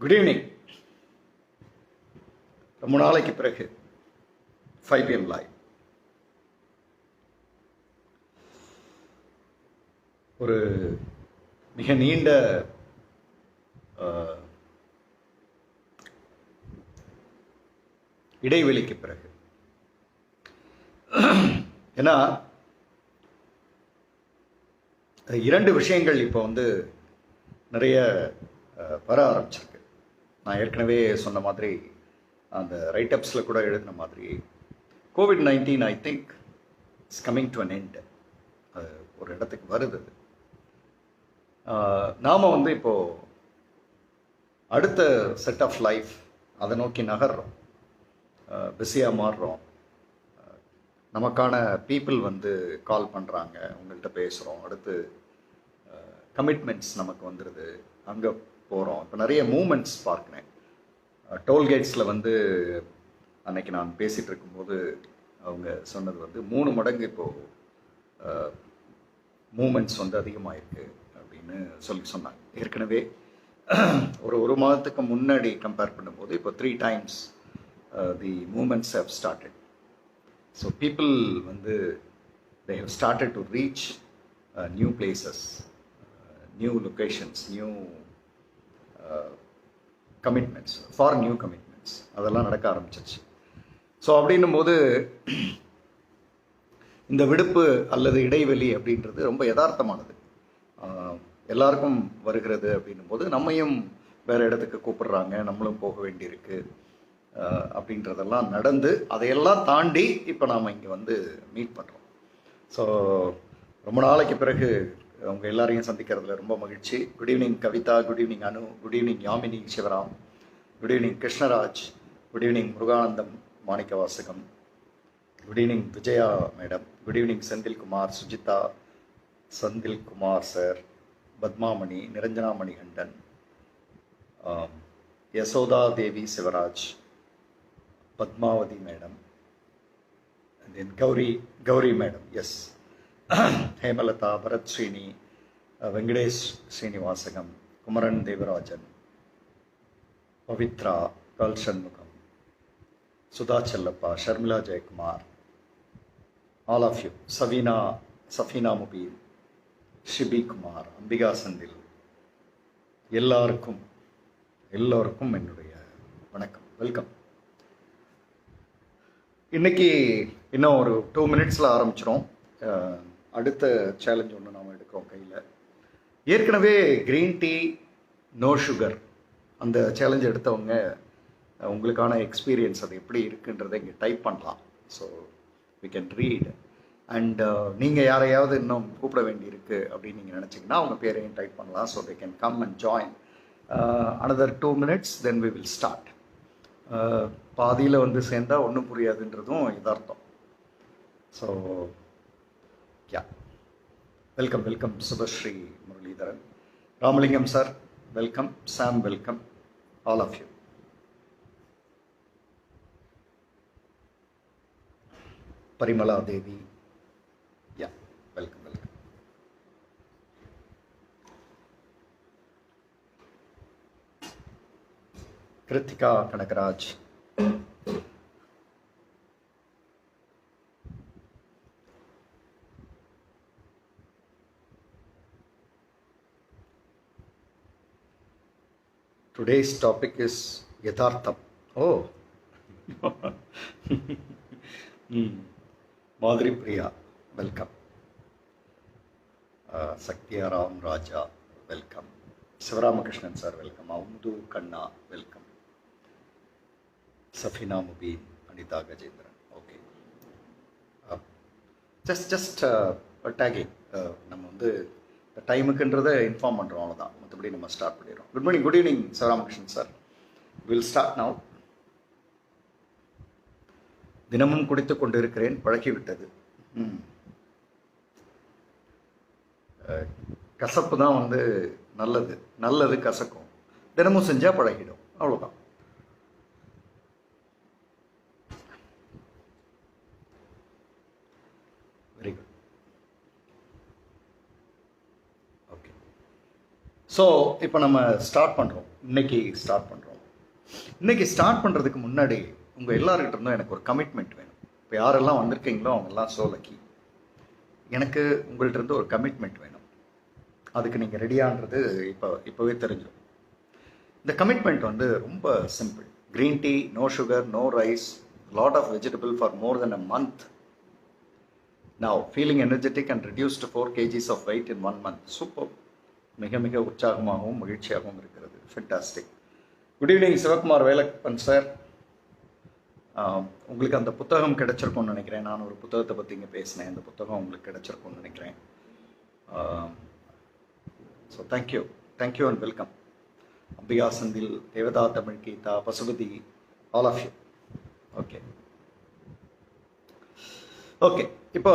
Good evening. ரொம்ப நாளைக்கு பிறகு 5 PM லைவ். ஒரு மிக நீண்ட இடைவெளிக்கு பிறகு. ஏன்னா 2 விஷயங்கள் இப்போ நிறைய வர ஆரம்பிச்சிருக்கு. நான் ஏற்கனவே சொன்ன மாதிரி அந்த ரைட்டப்ஸில் கூட எழுதின மாதிரி COVID-19 I think it's coming to an end. அது ஒரு இடத்துக்கு வருது. நாம் இப்போது அடுத்த செட் ஆஃப் லைஃப் அதை நோக்கி நகர்றோம், பிஸியாக மாறுறோம். நமக்கான பீப்புள் கால் பண்ணுறாங்க, உங்கள்கிட்ட பேசுகிறோம். அடுத்து கமிட்மெண்ட்ஸ் நமக்கு வந்துடுது, அங்கே போகிறோம். இப்போ நிறைய மூமெண்ட்ஸ் பார்க்குறேன். டோல்கேட்ஸில் அன்னைக்கு நான் பேசிகிட்டு இருக்கும்போது அவங்க சொன்னது 3 மடங்கு இப்போது மூமெண்ட்ஸ் அதிகமாகிருக்கு அப்படின்னு சொன்னாங்க. ஏற்கனவே ஒரு மாதத்துக்கு முன்னாடி கம்பேர் பண்ணும்போது இப்போ 3 times the moments have started. So people they have started to reach new places, new locations, new commitments, for new commitments. அதெல்லாம் நடக்க ஆரம்பிச்சிருச்சு. ஸோ அப்படின்னும் போது இந்த விடுப்பு அல்லது இடைவெளி அப்படின்றது ரொம்ப யதார்த்தமானது. எல்லாருக்கும் வருகிறது அப்படின்னும் போது நம்மையும் வேறு இடத்துக்கு கூப்பிடுறாங்க, நம்மளும் போக வேண்டியிருக்கு. அப்படின்றதெல்லாம் நடந்து அதையெல்லாம் தாண்டி இப்போ நாம் இங்கே மீட் பண்ணுறோம். ஸோ ரொம்ப நாளைக்கு பிறகு அவங்க எல்லாரையும் சந்திக்கிறதுல ரொம்ப மகிழ்ச்சி. Good evening Kavitha, good evening Anu, good evening Yamini Sivaram, good evening Krishnaraj, good evening Muruganandam Manickavasagam, good evening Vijaya madam, good evening Senthilkumar, Sujitha, Senthilkumar sir, Padmamani, Niranjana Manikandan, Yasodha Devi Sivaraj, Padmavathi madam, and then Gauri madam, yes, Hemalata, Bharat Srini, Venkatesh Srinivasagam, Kumaran Devarajan, Pavitra, Kal Shanmugam, Sudha Challappa, Sharmila Jaykumar, all of you, Safina Mubin, Shibi Kumar, Ambiga Sandil, எல்லாருக்கும் என்னுடைய வணக்கம், welcome. இன்றைக்கி இன்னும் ஒரு 2 minutes ஆரம்பிச்சிடும். அடுத்த challenge ஒன்று நாம் எடுக்கிறோம் கையில். ஏற்கனவே க்ரீன் டீ நோ சுகர் அந்த சேலஞ்ச் எடுத்தவங்க உங்களுக்கான எக்ஸ்பீரியன்ஸ் அது எப்படி இருக்குன்றதை இங்கே டைப் பண்ணலாம். So we can read. And நீங்கள் யாரையாவது இன்னும் கூப்பிட வேண்டியிருக்கு அப்படின்னு நீங்கள் நினச்சிங்கன்னா அவங்க பேரையும் டைப் பண்ணலாம். So they can come and join. another 2 minutes then we will start. பாதியில் சேர்ந்தால் ஒன்றும் புரியாதுன்றதும் யதார்த்தம். So yeah, welcome Subashree Muralidharan, Ramalingam sir welcome, Sam welcome, all of you. Parimala Devi, yeah, welcome. Kiruthika Kanagaraj, today's topic is யதார்த்தம். மாதிரி Priya welcome, Sakthiyaram Raja welcome, Sivaramakrishnan sir welcome, Amudhu Kanna welcome, Safina Mubeen, Anitha Gajendran. Okay, just taking. நம்ம டைமுக்குன்றதை inform பண்ணுறோம், அவ்வளோதான். மற்றபடி நம்ம ஸ்டார்ட் பண்ணிடுறோம். Good morning, good evening Sivaramakrishnan sir. Will start now. தினமும் குடித்து கொண்டு இருக்கிறேன், பழகிவிட்டது. கசப்பு தான் நல்லது கசக்கும். தினமும் செஞ்சால் பழகிடும், அவ்வளோதான். Very good. ஓகே, ஸோ இப்போ நம்ம ஸ்டார்ட் பண்ணுறோம். இன்னைக்கு ஸ்டார்ட் பண்ணுறோம். இன்னைக்கு ஸ்டார்ட் பண்ணுறதுக்கு முன்னாடி உங்கள் எல்லாருக்கிட்ட இருந்தும் எனக்கு ஒரு கமிட்மெண்ட் வேணும். இப்போ யாரெல்லாம் வந்திருக்கீங்களோ அவங்கெல்லாம் சோலக்கி, எனக்கு உங்கள்கிட்ட இருந்து ஒரு கமிட்மெண்ட் வேணும். அதுக்கு நீங்கள் ரெடியான்றது இப்போவே தெரிஞ்சிடும். இந்த கமிட்மெண்ட் வந்து ரொம்ப simple. Green tea, no sugar, no rice, lot of vegetable for more than a month. Now, feeling energetic and reduced 4 kgs of weight in 1 month. Super. மிக மிக உற்சாகமாகவும் மகிழ்ச்சியாகவும் இருக்கிறது. Fantastic. Good evening Sivakumar Velappan sir. உங்களுக்கு அந்த புத்தகம் கிடைச்சிருக்கும்னு நினைக்கிறேன். நான் ஒரு புத்தகத்தை பற்றி இங்கே பேசினேன். அந்த புத்தகம் உங்களுக்கு கிடைச்சிருக்கும்னு நினைக்கிறேன். So thank you and welcome. Ambika Senthil, Devatha Tamil Geetha, Pasupathi, all of you. Okay, இப்போ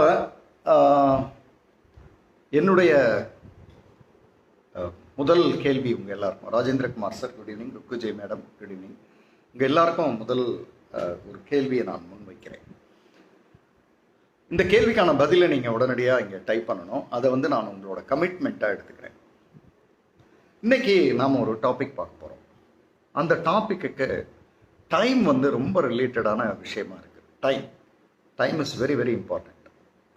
என்னுடைய முதல் கேள்வி உங்கள் எல்லாருக்கும், Rajendrakumar sir good evening, Rukkujay madam good evening. உங்கள் எல்லாருக்கும் முதல் ஒரு கேள்வியை நான் முன்வைக்கிறேன். இந்த கேள்விக்கான பதிலை நீங்கள் உடனடியாக இங்கே டைப் பண்ணணும். அதை வந்து நான் உங்களோட கமிட்மெண்ட்டாக எடுத்துக்கிறேன். இன்னைக்கு நாம் ஒரு டாபிக் பார்க்க போகிறோம். அந்த டாப்பிக்கு டைம் வந்து ரொம்ப ரிலேட்டடான விஷயமா இருக்குது. Time is very very important.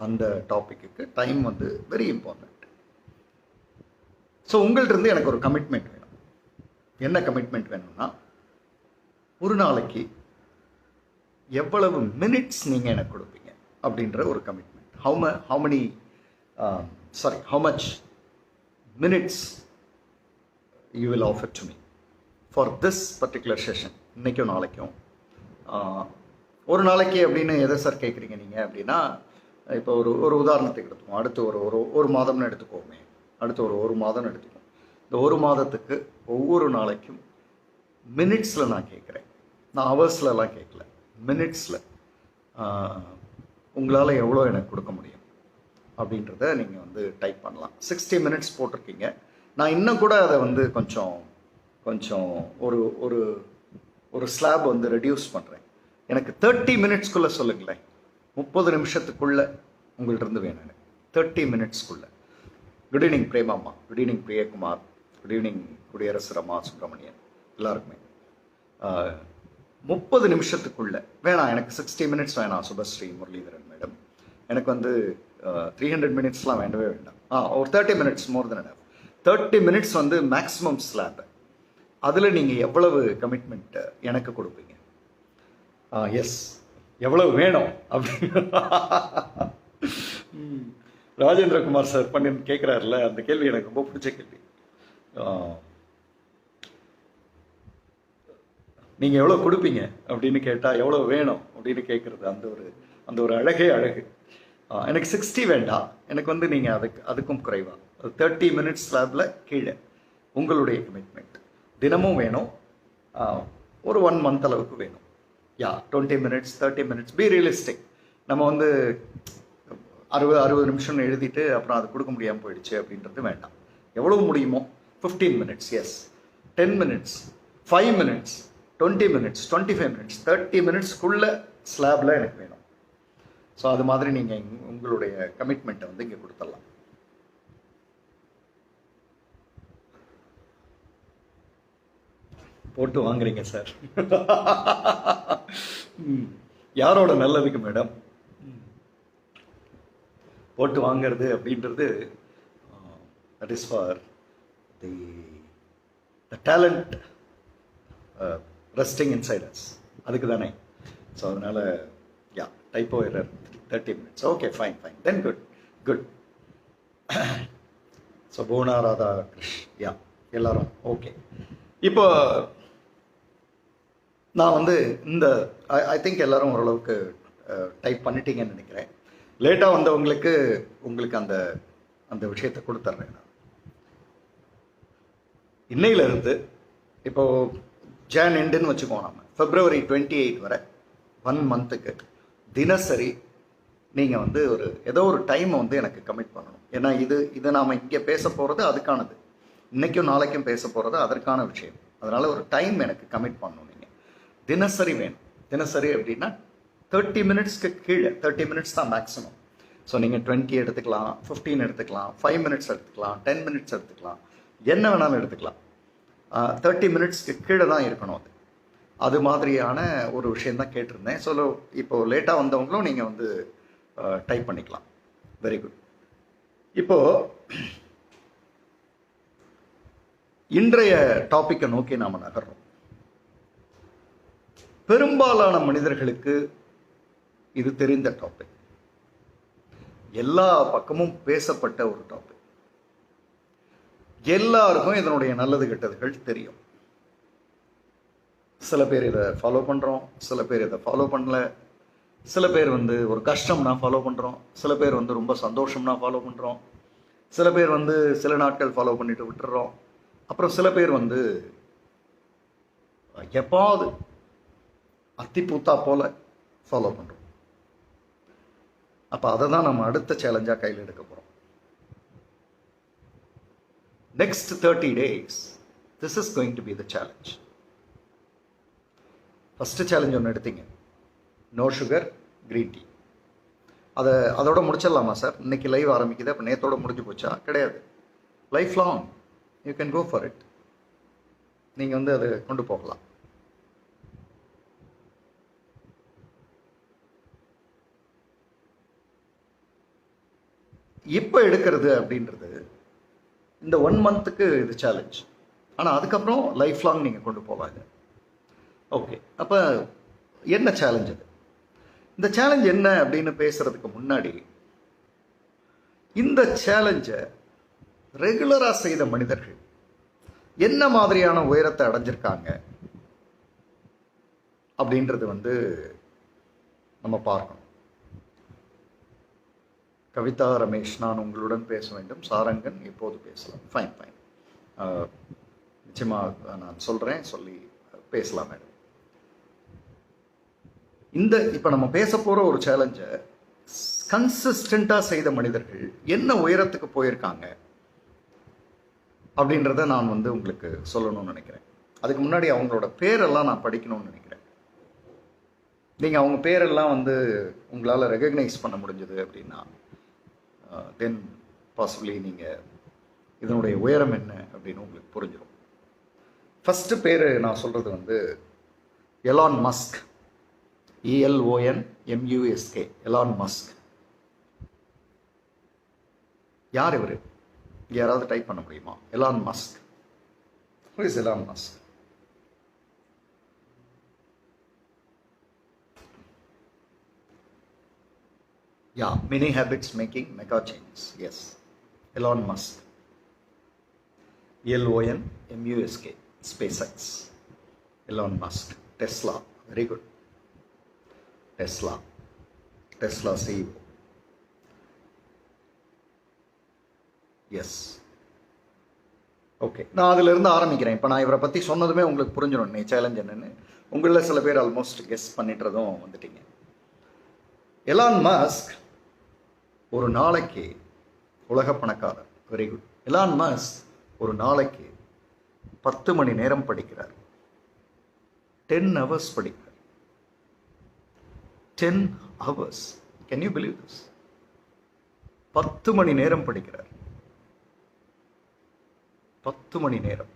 அந்த டாப்பிக்கு டைம் வந்து வெரி இம்பார்ட்டண்ட். ஸோ உங்கள்கிட்ட எனக்கு ஒரு கமிட்மெண்ட் வேணும். என்ன கமிட்மெண்ட் வேணும்னா, ஒரு நாளைக்கு எவ்வளவு மினிட்ஸ் நீங்கள் எனக்கு கொடுப்பீங்க அப்படின்ற ஒரு commitment. how much minutes you will offer to me for this particular session. இன்னைக்கும் நாளைக்கும் ஒரு நாளைக்கு அப்படின்னு எதை சார் கேட்குறீங்க நீங்கள் அப்படின்னா, இப்போ ஒரு உதாரணத்துக்கு எடுத்துக்கோம். அடுத்து ஒரு மாதம்னு எடுத்துக்கோமே. அடுத்து ஒரு மாதம்னு எடுத்துக்கோம். இந்த ஒரு மாதத்துக்கு ஒவ்வொரு நாளைக்கும் மினிட்ஸில் நான் கேட்குறேன். நான் ஹவர்ஸ்லலாம் கேட்கல, மினிட்ஸில் உங்களால் எவ்வளோ எனக்கு கொடுக்க முடியும் அப்படின்றத நீங்கள் வந்து டைப் பண்ணலாம். 60 minutes போட்டிருக்கீங்க. நான் இன்னும் கூட அதை வந்து கொஞ்சம் ஒரு ஸ்லாப் வந்து ரெடியூஸ் பண்ணுறேன். எனக்கு 30 minutesக்குள்ளே சொல்லுங்களேன். 30 நிமிஷத்துக்குள்ளே உங்கள்கிட்ட இருந்து வேணும் எனக்கு. 30 minutesக்குள்ளே. Good evening Premamma, good evening Priyakumar, good evening குடியரசு ரமா சுப்பிரமணியன், எல்லாருக்குமே 30 நிமிஷத்துக்குள்ளே வேணாம். எனக்கு 60 minutes வேணாம். சுபஸ்ரீ முரளிதரன் மேடம், எனக்கு வந்து 300 minutesலாம் வேண்டவே வேண்டாம். ஒரு 30 minutes மோர் தென் எனஃப். 30 minutes வந்து மேக்ஸிமம் ஸ்லாப். அதில் நீங்கள் எவ்வளவு கமிட்மெண்ட் எனக்கு கொடுப்பீங்க? எஸ், எவ்வளவு வேணும் அப்படின்னு ராஜேந்திரகுமார் சார் பண்ணி கேட்குறாருல, அந்த கேள்வி எனக்கு ரொம்ப பிடிச்ச கேள்வி. நீங்கள் எவ்வளோ கொடுப்பீங்க அப்படின்னு கேட்டால் எவ்வளோ வேணும் அப்படின்னு கேட்குறது அந்த ஒரு அழகே அழகு. எனக்கு 60 வேண்டாம். எனக்கு வந்து நீங்கள் அதுக்கும் குறைவா 30 minutes ஸ்லாபில் கீழே உங்களுடைய கமிட்மெண்ட் தினமும் வேணும். ஒரு 1 month அளவுக்கு வேணும். 20 minutes 30 minutes, பி ரியலிஸ்டிக். நம்ம வந்து 60 நிமிஷம் எழுதிட்டு அப்புறம் அது கொடுக்க முடியாமல் போயிடுச்சு அப்படின்றது வேண்டாம். எவ்வளவு முடியுமோ 15 minutes, yes, 10 minutes, 5 minutes, 20 minutes, 25 minutes, 30 minutesக்குள்ள ஸ்லாபில் எனக்கு வேணும். ஸோ அது மாதிரி நீங்கள் உங்களுடைய கமிட்மெண்ட்டை வந்து இங்கே கொடுத்துடலாம். போட்டு வாங்குறீங்க சார். யாரோட நல்லதுக்கு மேடம் போட்டு வாங்கிறது அப்படின்றது? That is for the talent resting inside us. அதுக்கு தானே. ஸோ அதனால typo error 30 minutes. Okay, fine, then good. So போனா ராதா கிருஷ், எல்லாரும் ஓகே. இப்போ நான் வந்து ஐ திங்க் எல்லாரும் ஓரளவுக்கு டைப் பண்ணிட்டீங்கன்னு நினைக்கிறேன். லேட்டாக வந்தவங்களுக்கு அந்த விஷயத்தை கொடுத்துட்றேன். நான் இன்னையிலிருந்து இப்போது ஜான் எண்டுன்னு வச்சுக்கோம். நம்ம February 28 வரை 1 monthக்கு தினசரி நீங்கள் வந்து ஏதோ ஒரு டைமை வந்து எனக்கு கமிட் பண்ணணும். ஏன்னா இது நாம் இங்கே பேச போகிறது அதுக்கானது. இன்றைக்கும் நாளைக்கும் பேச போகிறது அதற்கான விஷயம். அதனால் ஒரு டைம் எனக்கு கமிட் பண்ணணும். நீங்கள் தினசரி வேணும். தினசரி அப்படின்னா 30 minutesக்கு கீழே. 30 minutes தான் மேக்ஸிமம். ஸோ நீங்கள் 20 எடுத்துக்கலாம், 15 எடுத்துக்கலாம், 5 minutes எடுத்துக்கலாம், 10 minutes எடுத்துக்கலாம், என்ன வேணாலும் எடுத்துக்கலாம். 30 மினிட்ஸ்க்கு கீழே தான் இருக்கணும். அது மாதிரியான ஒரு விஷயந்தான் கேட்டிருந்தேன். ஸோ இப்போ லேட்டாக வந்தவங்களும் நீங்கள் வந்து டைப் பண்ணிக்கலாம். Very good. இப்போது இன்றைய டாப்பிக்கை நோக்கி நாம் நகர்றோம். பெரும்பாலான மனிதர்களுக்கு இது தெரிந்த டாபிக், எல்லா பக்கமும் பேசப்பட்ட ஒரு டாபிக். எல்லாருக்கும் இதனுடைய நல்லது கெட்டதுகள் தெரியும். சில பேர் இதை ஃபாலோ பண்ணுறோம், சில பேர் இதை ஃபாலோ பண்ணல. சில பேர் வந்து ஒரு கஷ்டம்னா ஃபாலோ பண்ணுறோம், சில பேர் வந்து ரொம்ப சந்தோஷம்னா ஃபாலோ பண்ணுறோம், சில பேர் வந்து சில நாட்கள் ஃபாலோ பண்ணிட்டு விட்டுறோம். அப்புறம் சில பேர் வந்து எப்பாவது அத்திப்பூத்தா போல ஃபாலோ பண்ணுறோம். அப்போ அதை தான் நம்ம அடுத்த சேலஞ்சாக கையில் எடுக்க போகிறோம். Next 30 days, this is going to be the challenge. First challenge ஒன்று எடுத்தீங்க, நோ சுகர் க்ரீன் டீ. அதோட முடிச்சிடலாமா சார்? இன்னைக்கு லைவ் ஆரம்பிக்குது, அப்போ நேத்தோட முடிஞ்சு போச்சா? கிடையாது. Life long you can go for it. நீங்கள் வந்து அதை கொண்டு போகலாம். இப்போ எடுக்கிறது அப்படின்றது இந்த 1 மந்த்துக்கு இது சேலஞ்ச். ஆனால் அதுக்கப்புறம் லைஃப் லாங் நீங்கள் கொண்டு போவாங்க. ஓகே, அப்போ என்ன சேலஞ்ச் அது? இந்த சேலஞ்ச் என்ன அப்படின்னு பேசுறதுக்கு முன்னாடி, இந்த சேலஞ்சை ரெகுலராக செய்த மனிதர்கள் என்ன மாதிரியான உயரத்தை அடைஞ்சிருக்காங்க அப்படின்றது வந்து நம்ம பார்க்கணும். கவிதா ரமேஷ், நான் உங்களுடன் பேச வேண்டும். சாரங்கன், இப்போது பேசலாம். ஃபைன். நிச்சயமாக நான் சொல்கிறேன், சொல்லி பேசலாம் மேடம். இப்போ நம்ம பேச போகிற ஒரு சேலஞ்சை கன்சிஸ்டண்ட்டாக செய்த மனிதர்கள் என்ன உயரத்துக்கு போயிருக்காங்க அப்படின்றத நான் வந்து உங்களுக்கு சொல்லணும்னு நினைக்கிறேன். அதுக்கு முன்னாடி அவங்களோட பேரெல்லாம் நான் படிக்கணும்னு நினைக்கிறேன். நீங்கள் அவங்க பேரெல்லாம் வந்து உங்களால் ரெகக்னைஸ் பண்ண முடிஞ்சது அப்படின்னா தென் பாசிபிளி நீங்கள் இதனுடைய உயரம் என்ன அப்படின்னு உங்களுக்கு புரிஞ்சிடும். ஃபஸ்ட்டு பேர் நான் சொல்கிறது வந்து Elon Musk. ELONMUSK, Elon Musk. யார் இவர்? யாராவது டைப் பண்ண முடியுமா? Elon Musk. Who is Elon Musk? Yeah, many habits making mega changes. Yes, Elon Musk. ELONMUSK, SpaceX. Elon Musk. Tesla, very good. Tesla CEO. Yes, okay. நான் அதிலிருந்து ஆரம்பிக்கிறேன். இப்போ நான் இவரை பற்றி சொன்னதுமே உங்களுக்கு புரிஞ்சிடும் நீ சேலஞ்ச் என்னன்னு. உங்களில் சில பேர் ஆல்மோஸ்ட் கெஸ் பண்ணிட்டுறதும் வந்துட்டீங்க. எலான் மஸ்க் ஒரு நாளைக்கு உலக பணக்காரர். Very good. எலான் மஸ்க் ஒரு நாளைக்கு 10 மணி நேரம் படிக்கிறார். 10 hours படிக்கிறார். 10 hours. Can you believe this? 10 மணி நேரம் படிக்கிறார். 10 மணி நேரம்.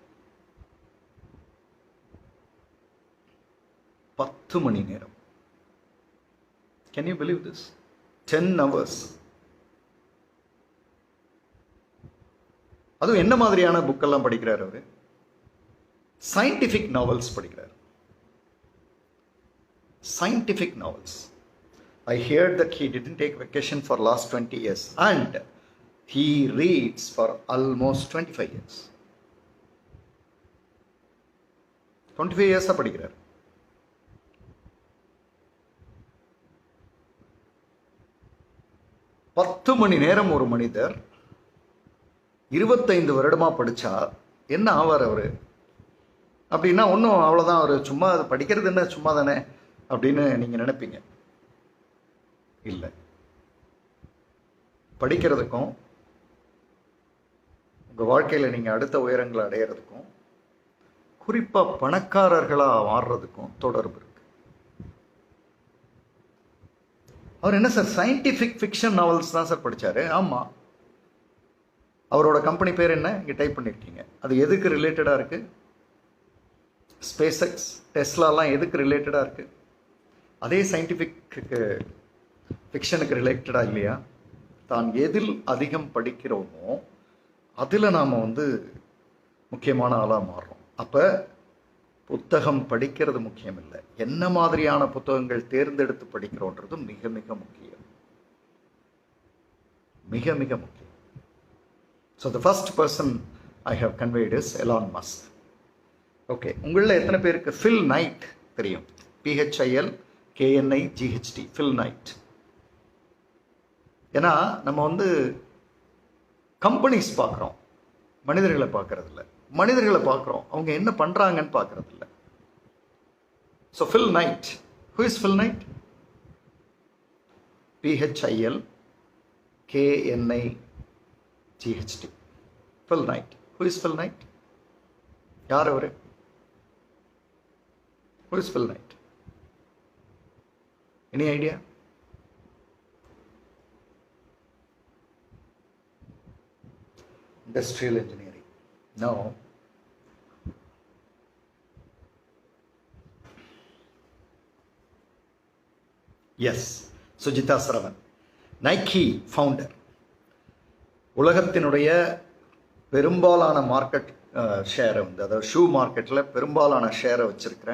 10 மணி நேரம். Can you believe this? 10 hours. அதுவும் என்ன மாதிரியான புக்கெல்லாம் படிக்கிறார் அவரு? சயின்டிஃபிக் நாவல்ஸ் படிக்கிறார். Scientific novels. I heard that he didn't take vacation for last 20 years and he reads for almost 25 years. 25 years படிக்கிறார். பத்து மணி நேரம் ஒரு மனிதர் 25 வருடமா படிச்சா என்ன ஆவார் அவரு? அப்படின்னா ஒன்றும் அவ்வளோதான், அவர் சும்மா அது படிக்கிறது என்ன சும்மா தானே அப்படின்னு நீங்க நினைப்பீங்க. இல்லை, படிக்கிறதுக்கும் உங்க வாழ்க்கையில நீங்க அடுத்த உயரங்களை அடையிறதுக்கும் குறிப்பா பணக்காரர்களா மாறுறதுக்கும் தொடர்பு இருக்கு. அவர் என்ன சார் சயின்டிபிக் ஃபிக்ஷன் நாவல்ஸ் தான் சார் படிச்சாரு? ஆமா. அவரோட கம்பெனி பேர் என்ன? இங்க டைப் பண்ணிருக்கீங்க. அது எதுக்கு ரிலேட்டடா இருக்கு? ஸ்பேஸ் எக்ஸ், டெஸ்லாலாம் எதுக்கு ரிலேட்டடாக இருக்குது? அதே சயின்டிஃபிக்கு ஃபிக்ஷனுக்கு ரிலேட்டடாக இல்லையா? தான் எதில் அதிகம் படிக்கிறோமோ அதில் நாம் முக்கியமான ஆளாக மாறுறோம். அப்போ புத்தகம் படிக்கிறது முக்கியம் இல்லை, என்ன மாதிரியான புத்தகங்கள் தேர்ந்தெடுத்து படிக்கிறோன்றது மிக மிக முக்கியம், மிக மிக முக்கியம். So the first person I have conveyed is Elon Musk. Okay, உங்களில் எத்தனை பேருக்கு ஃபில் நைட் தெரியும்? PHIL KNIGHT, Phil Knight. ஏன்னா நம்ம கம்பெனிஸ் பார்க்குறோம், மனிதர்களை பார்க்கறதில்ல. மனிதர்களை பார்க்குறோம், அவங்க என்ன பண்ணுறாங்கன்னு பார்க்கறதில்ல. So fill night, who is fill night? PHIL KNIGHT, Phil night. Who is fill night? யார் அவரு? Who is fill night? Any idea? Industrial engineering. No. Yes, Sujitha Saravan, Nike founder. உலகத்தினுடைய பெரும்பாலான மார்க்கெட் ஷேரை அதாவது ஷூ மார்க்கெட்டில் பெரும்பாலான ஷேரை வச்சிருக்கிற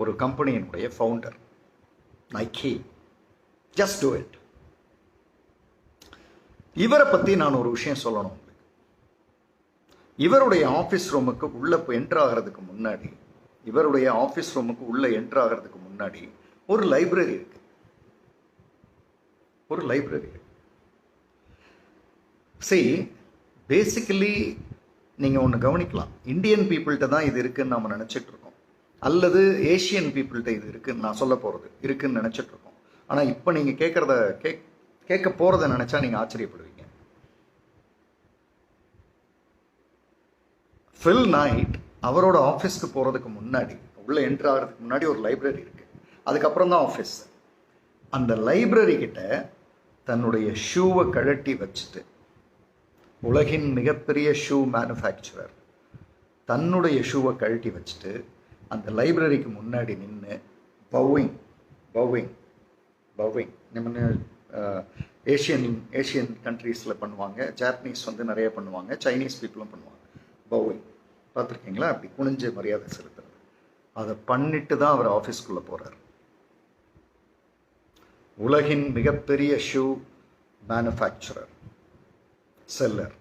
ஒரு கம்பெனியினுடைய founder Nike. Just do it. இவரை பற்றி நான் ஒரு விஷயம் சொல்லணும். இவருடைய ஆஃபீஸ் ரூமுக்கு உள்ள என்ட்ரு ஆகிறதுக்கு முன்னாடி, ஒரு லைப்ரரி இருக்கு. பேசிக்கலி நீங்கள் ஒன்று கவனிக்கலாம், இந்தியன் பீப்புள்கிட்ட தான் இது இருக்குன்னு நம்ம நினச்சிட்டு இருக்கோம், அல்லது ஏஷியன் பீப்புள்கிட்ட இது இருக்குன்னு நான் சொல்ல போகிறது இருக்குன்னு நினச்சிட்டு இருக்கோம். ஆனால் இப்போ நீங்கள் கேட்க போகிறத நினச்சா நீங்கள் ஆச்சரியப்படுவீங்க. ஃபில் நைட் அவரோட ஆஃபீஸ்க்கு போகிறதுக்கு முன்னாடி, உள்ளே என்ட்ரு ஆகிறதுக்கு முன்னாடி ஒரு லைப்ரரி இருக்குது, அதுக்கப்புறம் தான் ஆஃபீஸ். அந்த லைப்ரரி கிட்ட தன்னுடைய ஷூவை கழட்டி வச்சுட்டு, உலகின் மிகப்பெரிய ஷூ மேனுஃபேக்சரர் தன்னுடைய ஷூவை கழட்டி வச்சுட்டு அந்த லைப்ரரிக்கு முன்னாடி நின்று பவ்விங் நம்ம ஏஷியன் கண்ட்ரீஸில் பண்ணுவாங்க, ஜாப்பனீஸ் நிறைய பண்ணுவாங்க, சைனீஸ் பீப்புளும் பண்ணுவாங்க. பவ்விங் பார்த்துருக்கீங்களா? அப்படி குனிஞ்சு மரியாதை செலுத்துறது. அதை பண்ணிட்டு தான் அவர் ஆஃபீஸ்க்குள்ளே போகிறார். உலகின் மிகப்பெரிய ஷூ மேனுஃபேக்சரர், செல்லர்,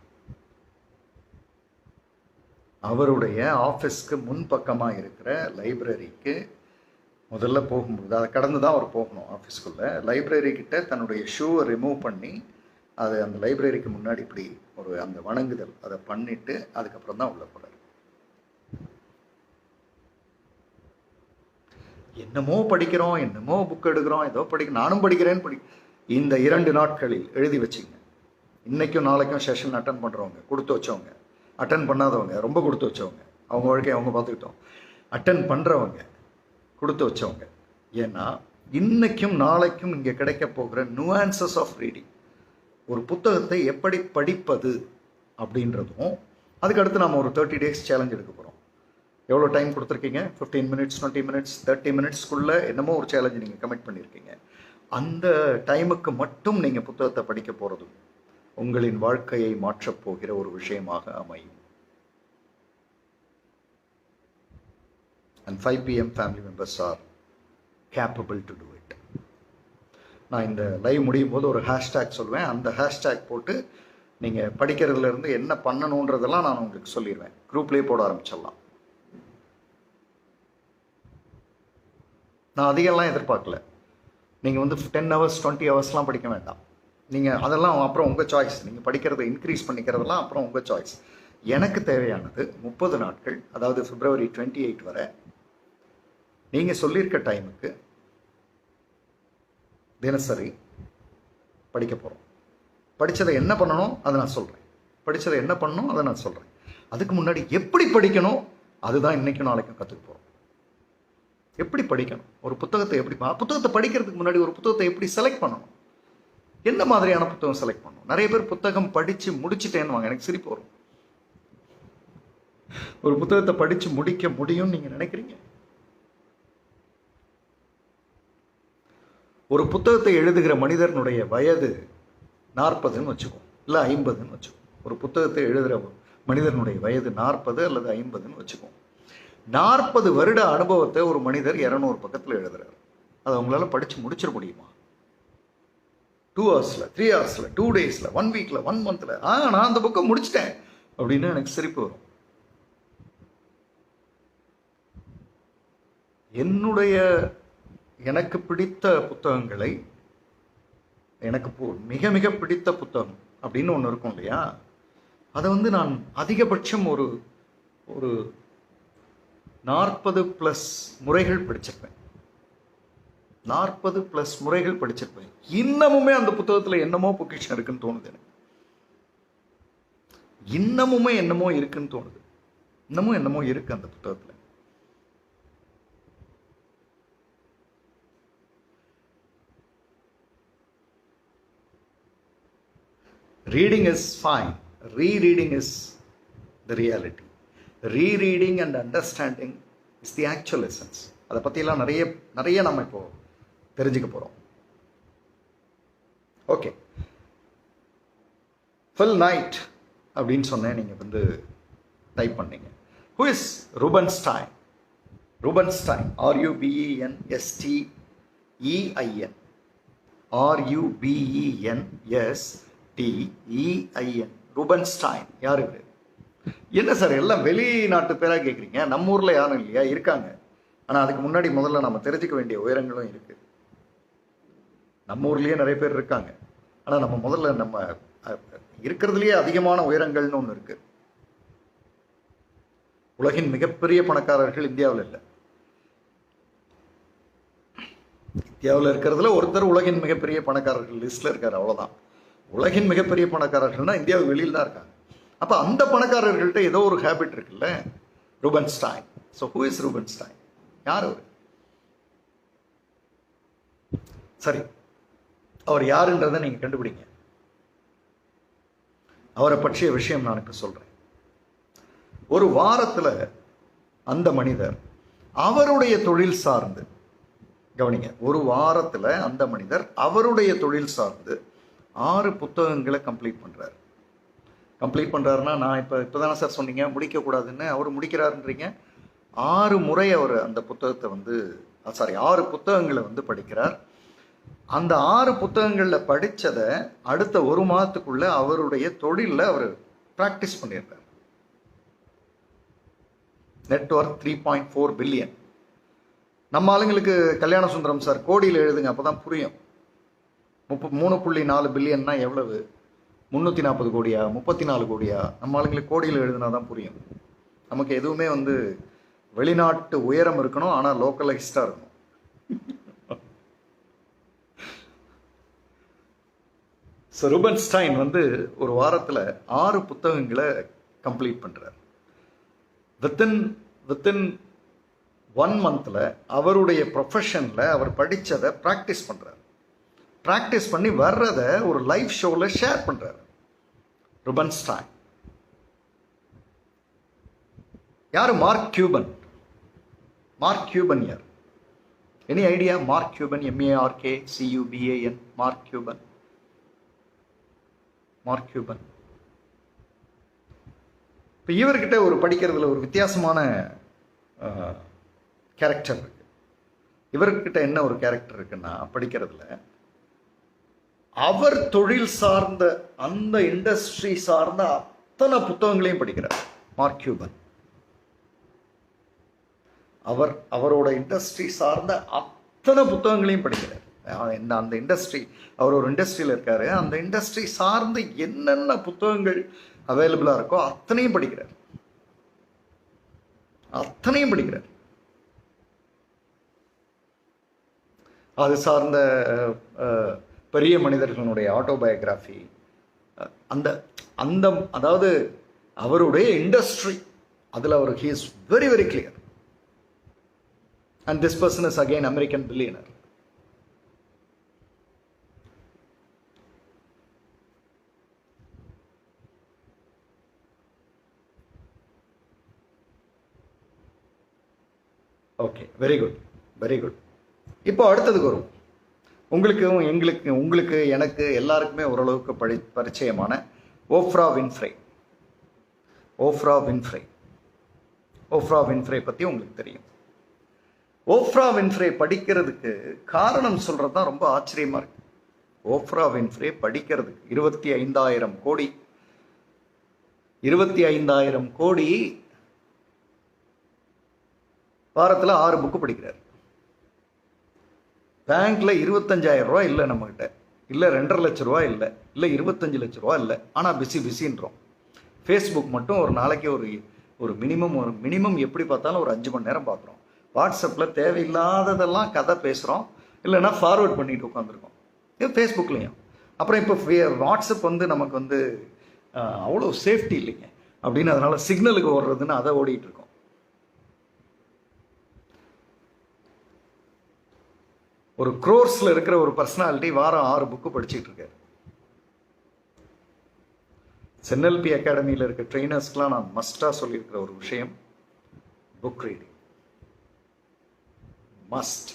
அவருடைய ஆஃபீஸ்க்கு முன்பக்கமாக இருக்கிற லைப்ரரிக்கு முதல்ல போகும்போது, அதை கடந்து தான் அவர் போகணும் ஆஃபீஸ்க்குள்ளே. லைப்ரரி கிட்ட தன்னுடைய ஷூவை ரிமூவ் பண்ணி அது அந்த லைப்ரரிக்கு முன்னாடி இப்படி அந்த வணங்குதல் அதை பண்ணிட்டு அதுக்கப்புறம் தான் உள்ள போகிறார். என்னமோ படிக்கிறோம், என்னமோ புக் எடுக்கிறோம், ஏதோ நானும் படிக்கிறேன்னு இந்த 2 நாட்களில் எழுதி வச்சுங்க. இன்னைக்கும் நாளைக்கும் செஷன் அட்டன் பண்ணுறவங்க, கொடுத்து வச்சவங்க, அட்டன் பண்ணாதவங்க, ரொம்ப கொடுத்து வச்சவங்க, அவங்க வாழ்க்கையை அவங்க பார்த்துக்கிட்டோம். அட்டன் பண்ணுறவங்க, கொடுத்து வச்சவங்க. ஏன்னா இன்னைக்கும் நாளைக்கும் இங்கே கிடைக்க போகிற நுவான்சஸ் ஆஃப் ரீடிங், ஒரு புத்தகத்தை எப்படி படிப்பது அப்படின்றதும், அதுக்கடுத்து நாம் ஒரு 30 days சேலஞ்ச் எடுக்க போகிறோம். எவ்வளோ டைம் கொடுத்துருக்கீங்க? 15 minutes, 20 minutes, 30 minutesக்குள்ளே என்னமோ ஒரு சேலஞ்சு நீங்கள் கமிட் பண்ணியிருக்கீங்க. அந்த டைமுக்கு மட்டும் நீங்கள் புத்தகத்தை படிக்க போகிறதும் உங்களின் வாழ்க்கையை மாற்றப் போகிற ஒரு விஷயமாக அமையும். And 5 PM family members are capable to do it. நான் இந்த லைவ் முடியும் போது ஒரு ஹேஷ்டேக் சொல்லுவேன். அந்த ஹேஷ்டேக் போட்டு நீங்கள் படிக்கிறதுலேருந்து என்ன பண்ணணுன்றதெல்லாம் நான் உங்களுக்கு சொல்லிடுவேன். குரூப்லேயே போட ஆரம்பிச்சிடலாம். நான் அதிகம்லாம் எதிர்பார்க்கல. நீங்கள் 10 hours 20 hours படிக்க வேண்டாம். நீங்கள் அதெல்லாம் அப்புறம் உங்கள் சாய்ஸ். நீங்கள் படிக்கிறத இன்க்ரீஸ் பண்ணிக்கிறதெல்லாம் அப்புறம் உங்கள் சாய்ஸ். எனக்கு தேவையானது 30 நாட்கள், அதாவது February 28 வரை நீங்கள் சொல்லியிருக்க டைமுக்கு தினசரி படிக்க போகிறோம். படித்ததை என்ன பண்ணணும் அதை நான் சொல்கிறேன். அதுக்கு முன்னாடி எப்படி படிக்கணும் அதுதான் இன்றைக்கும் நாளைக்கும் கற்றுக்க போகிறோம். எப்படி படிக்கணும், ஒரு புத்தகத்தை எப்படி, புத்தகத்தை படிக்கிறதுக்கு முன்னாடி ஒரு புத்தகத்தை எப்படி செலக்ட் பண்ணணும், என்ன மாதிரியான புத்தகம் செலக்ட் பண்ணணும். நிறைய பேர் புத்தகம் படித்து முடிச்சுட்டேன்னு வாங்க, எனக்கு சிரிப்பு வரும். ஒரு புத்தகத்தை படிச்சு முடிக்க முடியும்னு நீங்க நினைக்கிறீங்க? ஒரு புத்தகத்தை எழுதுகிற மனிதனுடைய வயது 40ன்னு வச்சுக்கோ, இல்ல 50ன்னு வச்சுக்கோ. ஒரு புத்தகத்தை எழுதுகிற மனிதனுடைய வயது 40 அல்லது 50ன்னு வச்சுக்கோ. 40 வருட அனுபவத்தை ஒரு மனிதர் 200 பக்கத்தில் எழுதுறாரு. அதை அவங்களால படிச்சு முடிச்சிட முடியுமா? 2 ஹவர்ஸ்ல, 3 ஹவர்ஸ்ல, 2 டேஸ்ல, 1 வீக்ல, 1 மந்த்ல நான் அந்த புக்கை முடிச்சிட்டேன் அப்படின்னு எனக்கு சிரிப்பு வரும். எனக்கு பிடித்த புத்தகங்களை, எனக்கு மிக மிக பிடித்த புத்தகம் அப்படின்னு ஒன்று இருக்கும் இல்லையா, அதை நான் அதிகபட்சம் ஒரு 40+ முறைகள் படிச்சிருப்பேன். 40+ முறைகள் படிச்சிருப்பேன். இன்னமுமே அந்த புத்தகத்தில் என்னமோ பொக்கிஷம் இருக்குன்னு தோணுது எனக்கு. இன்னமுமே என்னமோ இருக்குன்னு தோணுது. இன்னமும் என்னமோ இருக்கு அந்த புத்தகத்தில். Reading is fine. Rereading is the reality. Rereading and understanding is the actual essence. அதை பற்றியெல்லாம் நிறைய நம்ம இப்போ தெரிஞ்சுக்க போகிறோம். ஓகே, ஃபுல் நைட் அப்படின்னு சொன்னேன். நீங்கள் டைப் பண்ணீங்க. Who is Rubenstein? Rubenstein, Rubenstein, Rubenstein. ரூபன்ஸ்டைன் யாரு? என்ன சார் எல்லாம் வெளிநாட்டு பேராக கேட்குறீங்க? நம்ம ஊரில் யாரும் இல்லையா? இருக்காங்க. ஆனால் அதுக்கு முன்னாடி முதல்ல நம்ம தெரிஞ்சுக்க வேண்டிய உயரங்களும் இருக்கு. நம்ம ஊர்லேயே நிறைய பேர் இருக்காங்க. ஆனால் நம்ம முதல்ல நம்ம இருக்கிறதுலேயே அதிகமான உயரங்கள்னு ஒன்று இருக்கு. உலகின் மிகப்பெரிய பணக்காரர்கள் இந்தியாவில் இல்லை. இந்தியாவில் இருக்கிறதுல ஒருத்தர் உலகின் மிகப்பெரிய பணக்காரர்கள் லிஸ்ட்ல இருக்காரு, அவ்வளோதான். உலகின் மிகப்பெரிய பணக்காரர்கள்னா இந்தியாவுக்கு வெளியில் தான் இருக்காங்க. அப்போ அந்த பணக்காரர்கள்ட்ட ஏதோ ஒரு ஹேபிட் இருக்குல்ல, Rubenstein. So who is Rubenstein? யார் அவர்? சரி, அவர் யாருன்றதை நீங்க கண்டுபிடிங்க. அவரை பற்றிய விஷயம் நான் இப்ப சொல்றேன். ஒரு வாரத்தில் அந்த மனிதர் அவருடைய தொழில் சார்ந்து, கவனிங்க, ஒரு வாரத்தில் அந்த மனிதர் அவருடைய தொழில் சார்ந்து 6 புத்தகங்களை கம்ப்ளீட் பண்றாரு. கம்ப்ளீட் பண்றாருன்னா, நான் இப்பதானே சார் சொன்னீங்க முடிக்கக்கூடாதுன்னு, அவர் முடிக்கிறாருன்றீங்க. 6 முறை அவர் அந்த புத்தகத்தை 6 புத்தகங்களை படிக்கிறார். அந்த 6 புத்தகங்களில் படித்ததை அடுத்த 1 மாதத்துக்குள்ள அவருடைய தொழிலில் அவர் ப்ராக்டிஸ் பண்ணிடுறார். Network 3.4 billion. நம்ம ஆளுங்களுக்கு கல்யாண சுந்தரம் சார் கோடியில் எழுதுங்க, அப்போதான் புரியும். 3.4 பில்லியன்னா எவ்வளவு? 340 கோடியா, 34 கோடியா? நம்ம ஆளுங்களுக்கு கோடியில் எழுதுனா தான் புரியும். நமக்கு எதுவுமே வெளிநாட்டு உயரம் இருக்கணும், ஆனால் லோக்கலைஸ்டாக இருக்கணும். ரூபன்ஸ்டைன் ஒரு வாரத்தில் 6 புத்தகங்களை கம்ப்ளீட் பண்றார். வித்தின் 1 மந்த்ல அவருடைய ப்ரொஃபஷன்ல அவர் படிச்சதை ப்ராக்டிஸ் பண்றார். ப்ராக்டிஸ் பண்ணி வர்றத ஒரு லைவ் ஷோல ஷேர் பண்றாரு. ரூபன்ஸ்டைன் யாரு? Mark Cuban. மார்க் கியூபன் யார்? Any idea? Mark Cuban, MARKCUBAN. Mark Cuban. Mark Cuban. இப்போ இவர்கிட்ட ஒரு படிக்கிறதுல ஒரு வித்தியாசமான கேரக்டர் இருக்கு. இவர்கிட்ட என்ன ஒரு கேரக்டர் இருக்குன்னா, படிக்கிறதுல அவர் தொழில் சார்ந்த அந்த இண்டஸ்ட்ரி சார்ந்த அத்தனை புத்தகங்களையும் படிக்கிறார் மார்க் கியூபன். அவரோட இண்டஸ்ட்ரி சார்ந்த அத்தனை புத்தகங்களையும் படிக்கிறார். அந்த இண்டஸ்ட்ரி, அவர் ஒரு இண்டஸ்ட்ரியில் இருக்காரு, அந்த இண்டஸ்ட்ரி சார்ந்து என்னென்ன புத்தகங்கள் அவைலபிளா இருக்கோ அத்தனையும் படிக்கிறார். அத்தனையும் படிக்கிறார். அது சார்ந்த பெரிய மனிதர்களுடைய ஆட்டோபயோகிராஃபி, அதாவது அவருடைய இண்டஸ்ட்ரி, அதில் அவர் he is very very clear. And this person is again American billionaire. Okay, very good, very good. இப்போ அடுத்ததுக்கு வரும். உங்களுக்கு எனக்கு எல்லாருக்குமே ஓரளவுக்கு பரிச்சயமான ஓப்ரா வின்ஃப்ரே. ஓப்ரா வின்ஃப்ரே பற்றி உங்களுக்கு தெரியும். ஓப்ரா வின்ஃப்ரே படிக்கிறதுக்கு காரணம் சொல்கிறது தான் ரொம்ப ஆச்சரியமாக இருக்கு. ஓப்ரா வின்ஃப்ரே படிக்கிறதுக்கு 25,000 கோடி வாரத்தில் 6 புக்கு படிக்கிறார். பேங்க்ல 25,000 ரூபா இல்லை நம்மகிட்ட, இல்லை 2.5 லட்ச ரூபா இல்லை, 25 லட்ச ரூபா இல்லை. ஆனால் பிஸின்றோம். ஃபேஸ்புக் மட்டும் ஒரு நாளைக்கு ஒரு மினிமம் எப்படி பார்த்தாலும் ஒரு 5 மணி நேரம் பார்க்குறோம். வாட்ஸ்அப்பில் தேவையில்லாததெல்லாம் கதை பேசுகிறோம், இல்லைன்னா ஃபார்வேர்ட் பண்ணிட்டு உட்காந்துருக்கோம். இது ஃபேஸ்புக்லேயும். அப்புறம் இப்போ வாட்ஸ்அப் நமக்கு அவ்வளோ சேஃப்டி இல்லைங்க அப்படின்னு, அதனால சிக்னலுக்கு ஓடுறதுன்னு அதை ஓடிட்டு இருக்கோம். ஒரு க்ரோர்ஸில் இருக்கிற ஒரு பர்சனாலிட்டி வாரம் 6 புக்கு படிச்சுட்டு இருக்காரு. என்எல்பி அகாடமியில் இருக்க ட்ரெயினர்ஸ்க்கெலாம் நான் மஸ்டாக சொல்லியிருக்கிற ஒரு விஷயம், புக் ரீடிங் மஸ்ட்.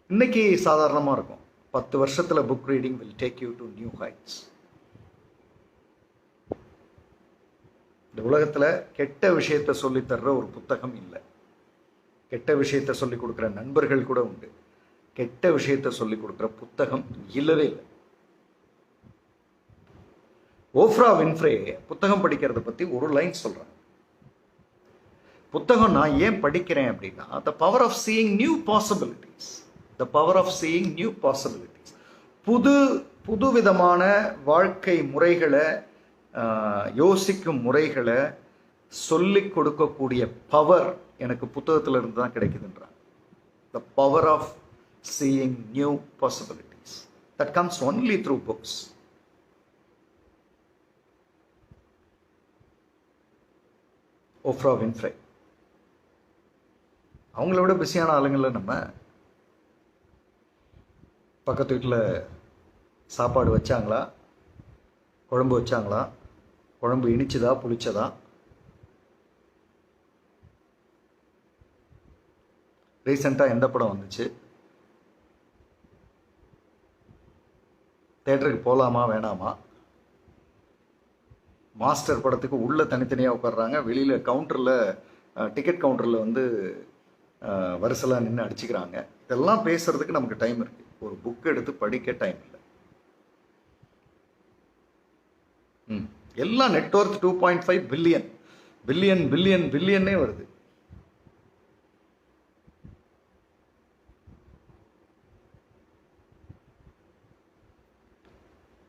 இன்னைக்கு சாதாரணமாக இருக்கும், 10 வருஷத்தில் book reading will take you to new heights. இந்த உலகத்தில் கெட்ட விஷயத்தை சொல்லித்தர்ற ஒரு புத்தகம் இல்லை. கெட்ட விஷயத்தை சொல்லிக் கொடுக்குற நண்பர்கள் கூட உண்டு, கெட்ட விஷயத்தை சொல்லிக் கொடுக்குற புத்தகம் இல்லவே இல்லை. ஓப்ரா வின்ஃப்ரே புத்தகம் படிக்கிறத பற்றி ஒரு லைன் சொல்கிறேன். புத்தகம் நான் ஏன் படிக்கிறேன் அப்படின்னா, the power of seeing new possibilities. The power of seeing new possibilities. புது விதமான வாழ்க்கை முறைகளை, யோசிக்கும் முறைகளை சொல்லிக் கொடுக்கக்கூடிய பவர் எனக்கு புத்தகத்தில் இருந்து தான் கிடைக்குதுன்றாங்க. The power of seeing new possibilities that comes only through books. Oprah Winfrey அவங்கள விட பிஸியான ஆளுங்கள நம்ம. பக்கத்து வீட்டில் சாப்பாடு வச்சாங்களா, குழம்பு வச்சாங்களா, குழம்பு இனிச்சதா புளிச்சதா, ரீசெண்டாக எந்த படம் வந்துச்சு, தேட்டருக்கு போகலாமா வேணாமா, மாஸ்டர் படத்துக்கு உள்ளே தனித்தனியாக உட்காடுறாங்க, வெளியில் கவுண்டரில் டிக்கெட் கவுண்டரில் வரிசலாக நின்று அடிச்சுக்கிறாங்க. இதெல்லாம் பேசுறதுக்கு நமக்கு டைம் இருக்குது. ஒரு புக் எடுத்து படிக்க டைம் இல்லை. எல்லாம் நெட்வொர்க் 2.5 பில்லியனே வருது.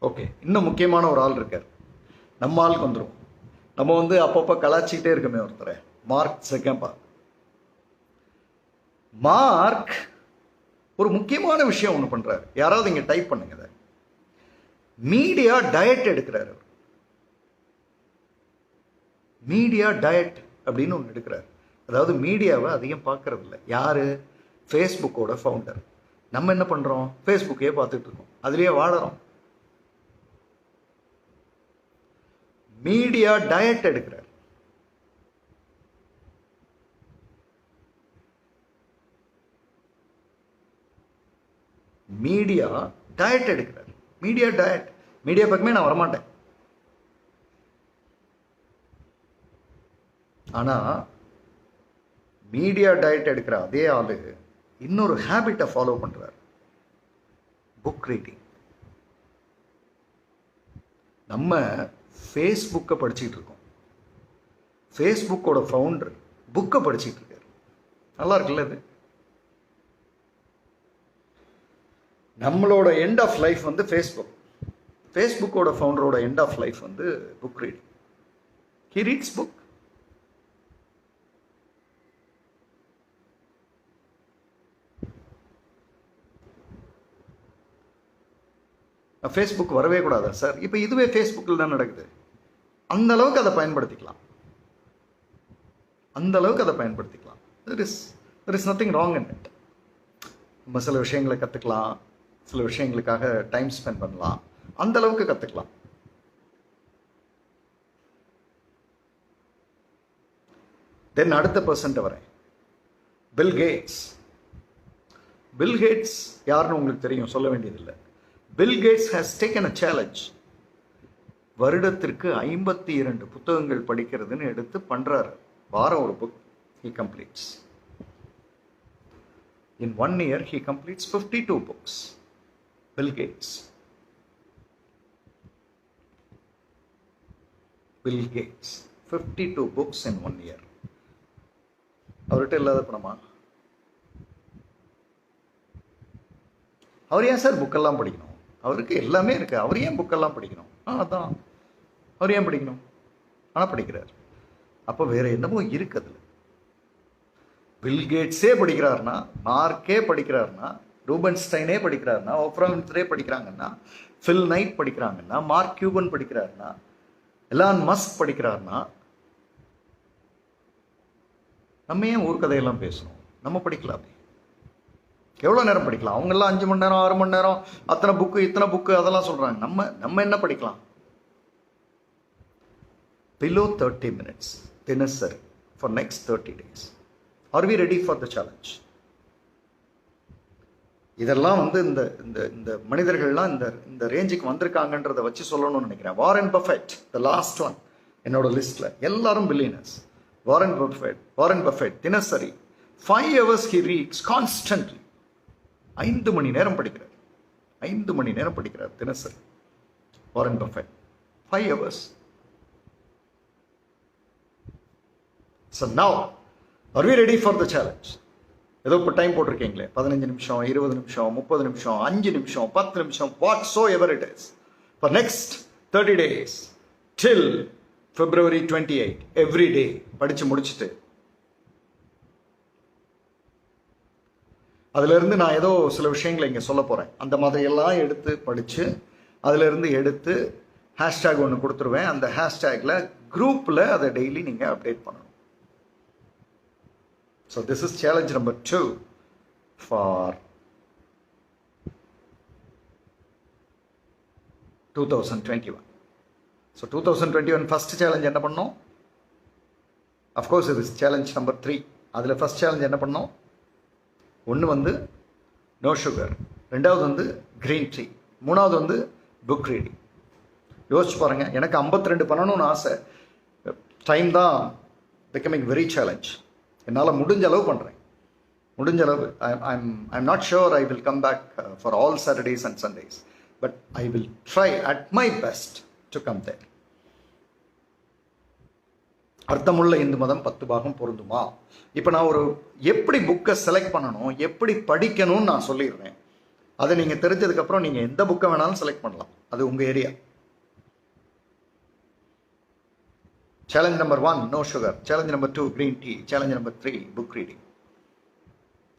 ஓகே, இன்னும் முக்கியமான ஒரு ஆள் இருக்கார். நம்ம ஆளுக்கு வந்துடும். நம்ம அப்பப்போ கலாச்சிக்கிட்டே இருக்கமே ஒருத்தரை, மார்க் ஜக்கர்பர்க். மார்க் ஒரு முக்கியமான விஷயம் ஒன்று பண்றாரு. யாராவது இங்க டைப் பண்ணுங்க, மீடியா டயட் எடுக்கிறாரு. மீடியா டயட் அப்படின்னு ஒன்று எடுக்கிறார். அதாவது மீடியாவை அதிகம் பார்க்கறது இல்லை. யாரு? ஃபேஸ்புக்கோட ஃபவுண்டர். நம்ம என்ன பண்றோம்? ஃபேஸ்புக்கே பார்த்துட்டு இருக்கோம், அதுலயே வாழறோம். மீடியா டயட் எடுக்கிறார். மீடியா டயட் எடுக்கிறார். Media diet. மீடியா பக்கமே நான் வரமாட்டேன். ஆனா மீடியா டயட் எடுக்கிற அதே ஆளு இன்னொரு ஹேபிட்டை ஃபாலோ பண்றார், புக் ரீடிங். நம்ம ஃபேஸ்புக்கை படிச்சுட்டு இருக்கோம், ஃபேஸ்புக்கோட ஃபவுண்டர் புக்கை படிச்சுட்டு இருக்காரு. நல்லா இருக்குல்ல இது? நம்மளோட எண்ட் ஆஃப் லைஃப் ஃபேஸ்புக். ஃபேஸ்புக்கோட ஃபவுண்டரோட end of life book reading. He reads book. Facebook வரவே கூடாதா சார்? இப்போ இதுவே ஃபேஸ்புக்கில் தான் நடக்குது. அந்த அளவுக்கு அதை பயன்படுத்திக்கலாம், அந்த அளவுக்கு அதை பயன்படுத்திக்கலாம். there is nothing wrong in it. நம்ம சில விஷயங்களை கற்றுக்கலாம், சில விஷயங்களுக்காக டைம் ஸ்பெண்ட் பண்ணலாம், அந்த அளவுக்கு கற்றுக்கலாம். தென் அடுத்த பர்சன்ட் வரேன். Bill Gates. பில் கேட்ஸ் யாருன்னு உங்களுக்கு தெரியும், சொல்ல வேண்டியதில்லை. Bill Gates has taken a challenge. வருடத்திற்கு 52 புத்தகங்கள் படிக்கிறதுன்னு எடுத்து பண்றாரு. வாரம் ஒரு book he completes. In 1 year he completes 52 books. Bill Gates. Bill Gates 52 books in 1 year. அவர்கிட்ட இல்லாத பணமா? அவர் ஏன் சார் புக்கெல்லாம் படிக்கணும்? அவருக்கு எல்லாமே இருக்கு. அவர் ஏன் புக்கெல்லாம் படிக்கணும்? அதான் அவர் ஏன் படிக்கணும்? ஆனால் படிக்கிறார். அப்போ வேற என்னமோ இருக்குது. பில் கேட்ஸே படிக்கிறாருன்னா, மார்க்கே படிக்கிறாருன்னா, ரூபன்ஸ்டைனே படிக்கிறாருன்னா, ஓப்ரா வின்ஃப்ரே படிக்கிறாங்கன்னா, ஃபில் நைட் படிக்கிறாங்கன்னா, மார்க் கியூபன் படிக்கிறாருன்னா, எலான் மஸ்க் படிக்கிறாருன்னா, நம்ம ஏன் ஊர்கதையெல்லாம் பேசணும்? நம்ம படிக்கலாமே. எவ்வளோ நேரம் படிக்கலாம்? அவங்கெல்லாம் 5 மணி நேரம் 6 மணி நேரம் அத்தனை புக்கு இத்தனை புக்கு அதெல்லாம் சொல்கிறாங்க. நம்ம என்ன படிக்கலாம்? below 30 minutes தினசரி for next 30 days. Are we ready for the challenge? இதெல்லாம் இந்த இந்த இந்த மனிதர்கள்லாம் இந்த ரேஞ்சுக்கு வந்திருக்காங்கன்றதை வச்சு சொல்லணும்னு நினைக்கிறேன். Warren Buffett the last one என்னோட லிஸ்ட்ல. எல்லாரும் பில்லியனர்ஸ். வாரன் பஃபெட் தினசரி 5 hours he reads constantly. 5 மணி நேரம் படிக்கிறார். 5 மணி நேரம் படிக்கிறார் தினசரி Warren Buffett. 5 hours. So now, are we ready for the challenge? ஏதோ இப்போ டைம் போட்டிருக்கீங்களே, 15 நிமிஷம் 20 நிமிஷம் 30 நிமிஷம் 5 நிமிஷம் 10 நிமிஷம் whatsoever it is, for next 30 days till February 28 every day படிச்சு முடிச்சுட்டு, அதுல இருந்து நான் ஏதோ சில விஷயங்களை இங்க சொல்ல போறேன். அந்த மாதிரி எல்லாம் எடுத்து படிச்சு அதுல இருந்து எடுத்து ஹேஷ்டேக் ஒன்று கொடுத்துருவேன். அந்த ஹேஷ்டேக்ல குரூப்ல அதை டெய்லி நீங்க அப்டேட் பண்ணணும். So this is challenge number 2 for 2021. So 2021 first challenge என்ன பண்ணோம்? Of course it is challenge number 3. அதில் first challenge என்ன பண்ணோம்? ஒன்று no sugar, ரெண்டாவது green tea, மூணாவது book reading. யோசிச்சு பாருங்க. எனக்கு 52 பண்ணணும்னு ஆசை. டைம் தான் becoming very challenge. என்னால் முடிஞ்ச அளவு பண்ணுறேன். முடிஞ்ச அளவு. I'm not sure I will come back for all Saturdays and Sundays, but I will try at my best to come there. அர்த்தமுள்ள இந்து மதம் 10 பாகம் பொருந்துமா? இப்போ நான் எப்படி புக்கை செலக்ட் பண்ணணும், எப்படி படிக்கணும்னு நான் சொல்லிடுறேன். அதை நீங்கள் தெரிஞ்சதுக்கப்புறம் நீங்கள் எந்த புக்கை வேணாலும் செலக்ட் பண்ணலாம். அது உங்கள் area. Challenge number 1, no sugar. Challenge number 2, green tea. Challenge number 3, book reading.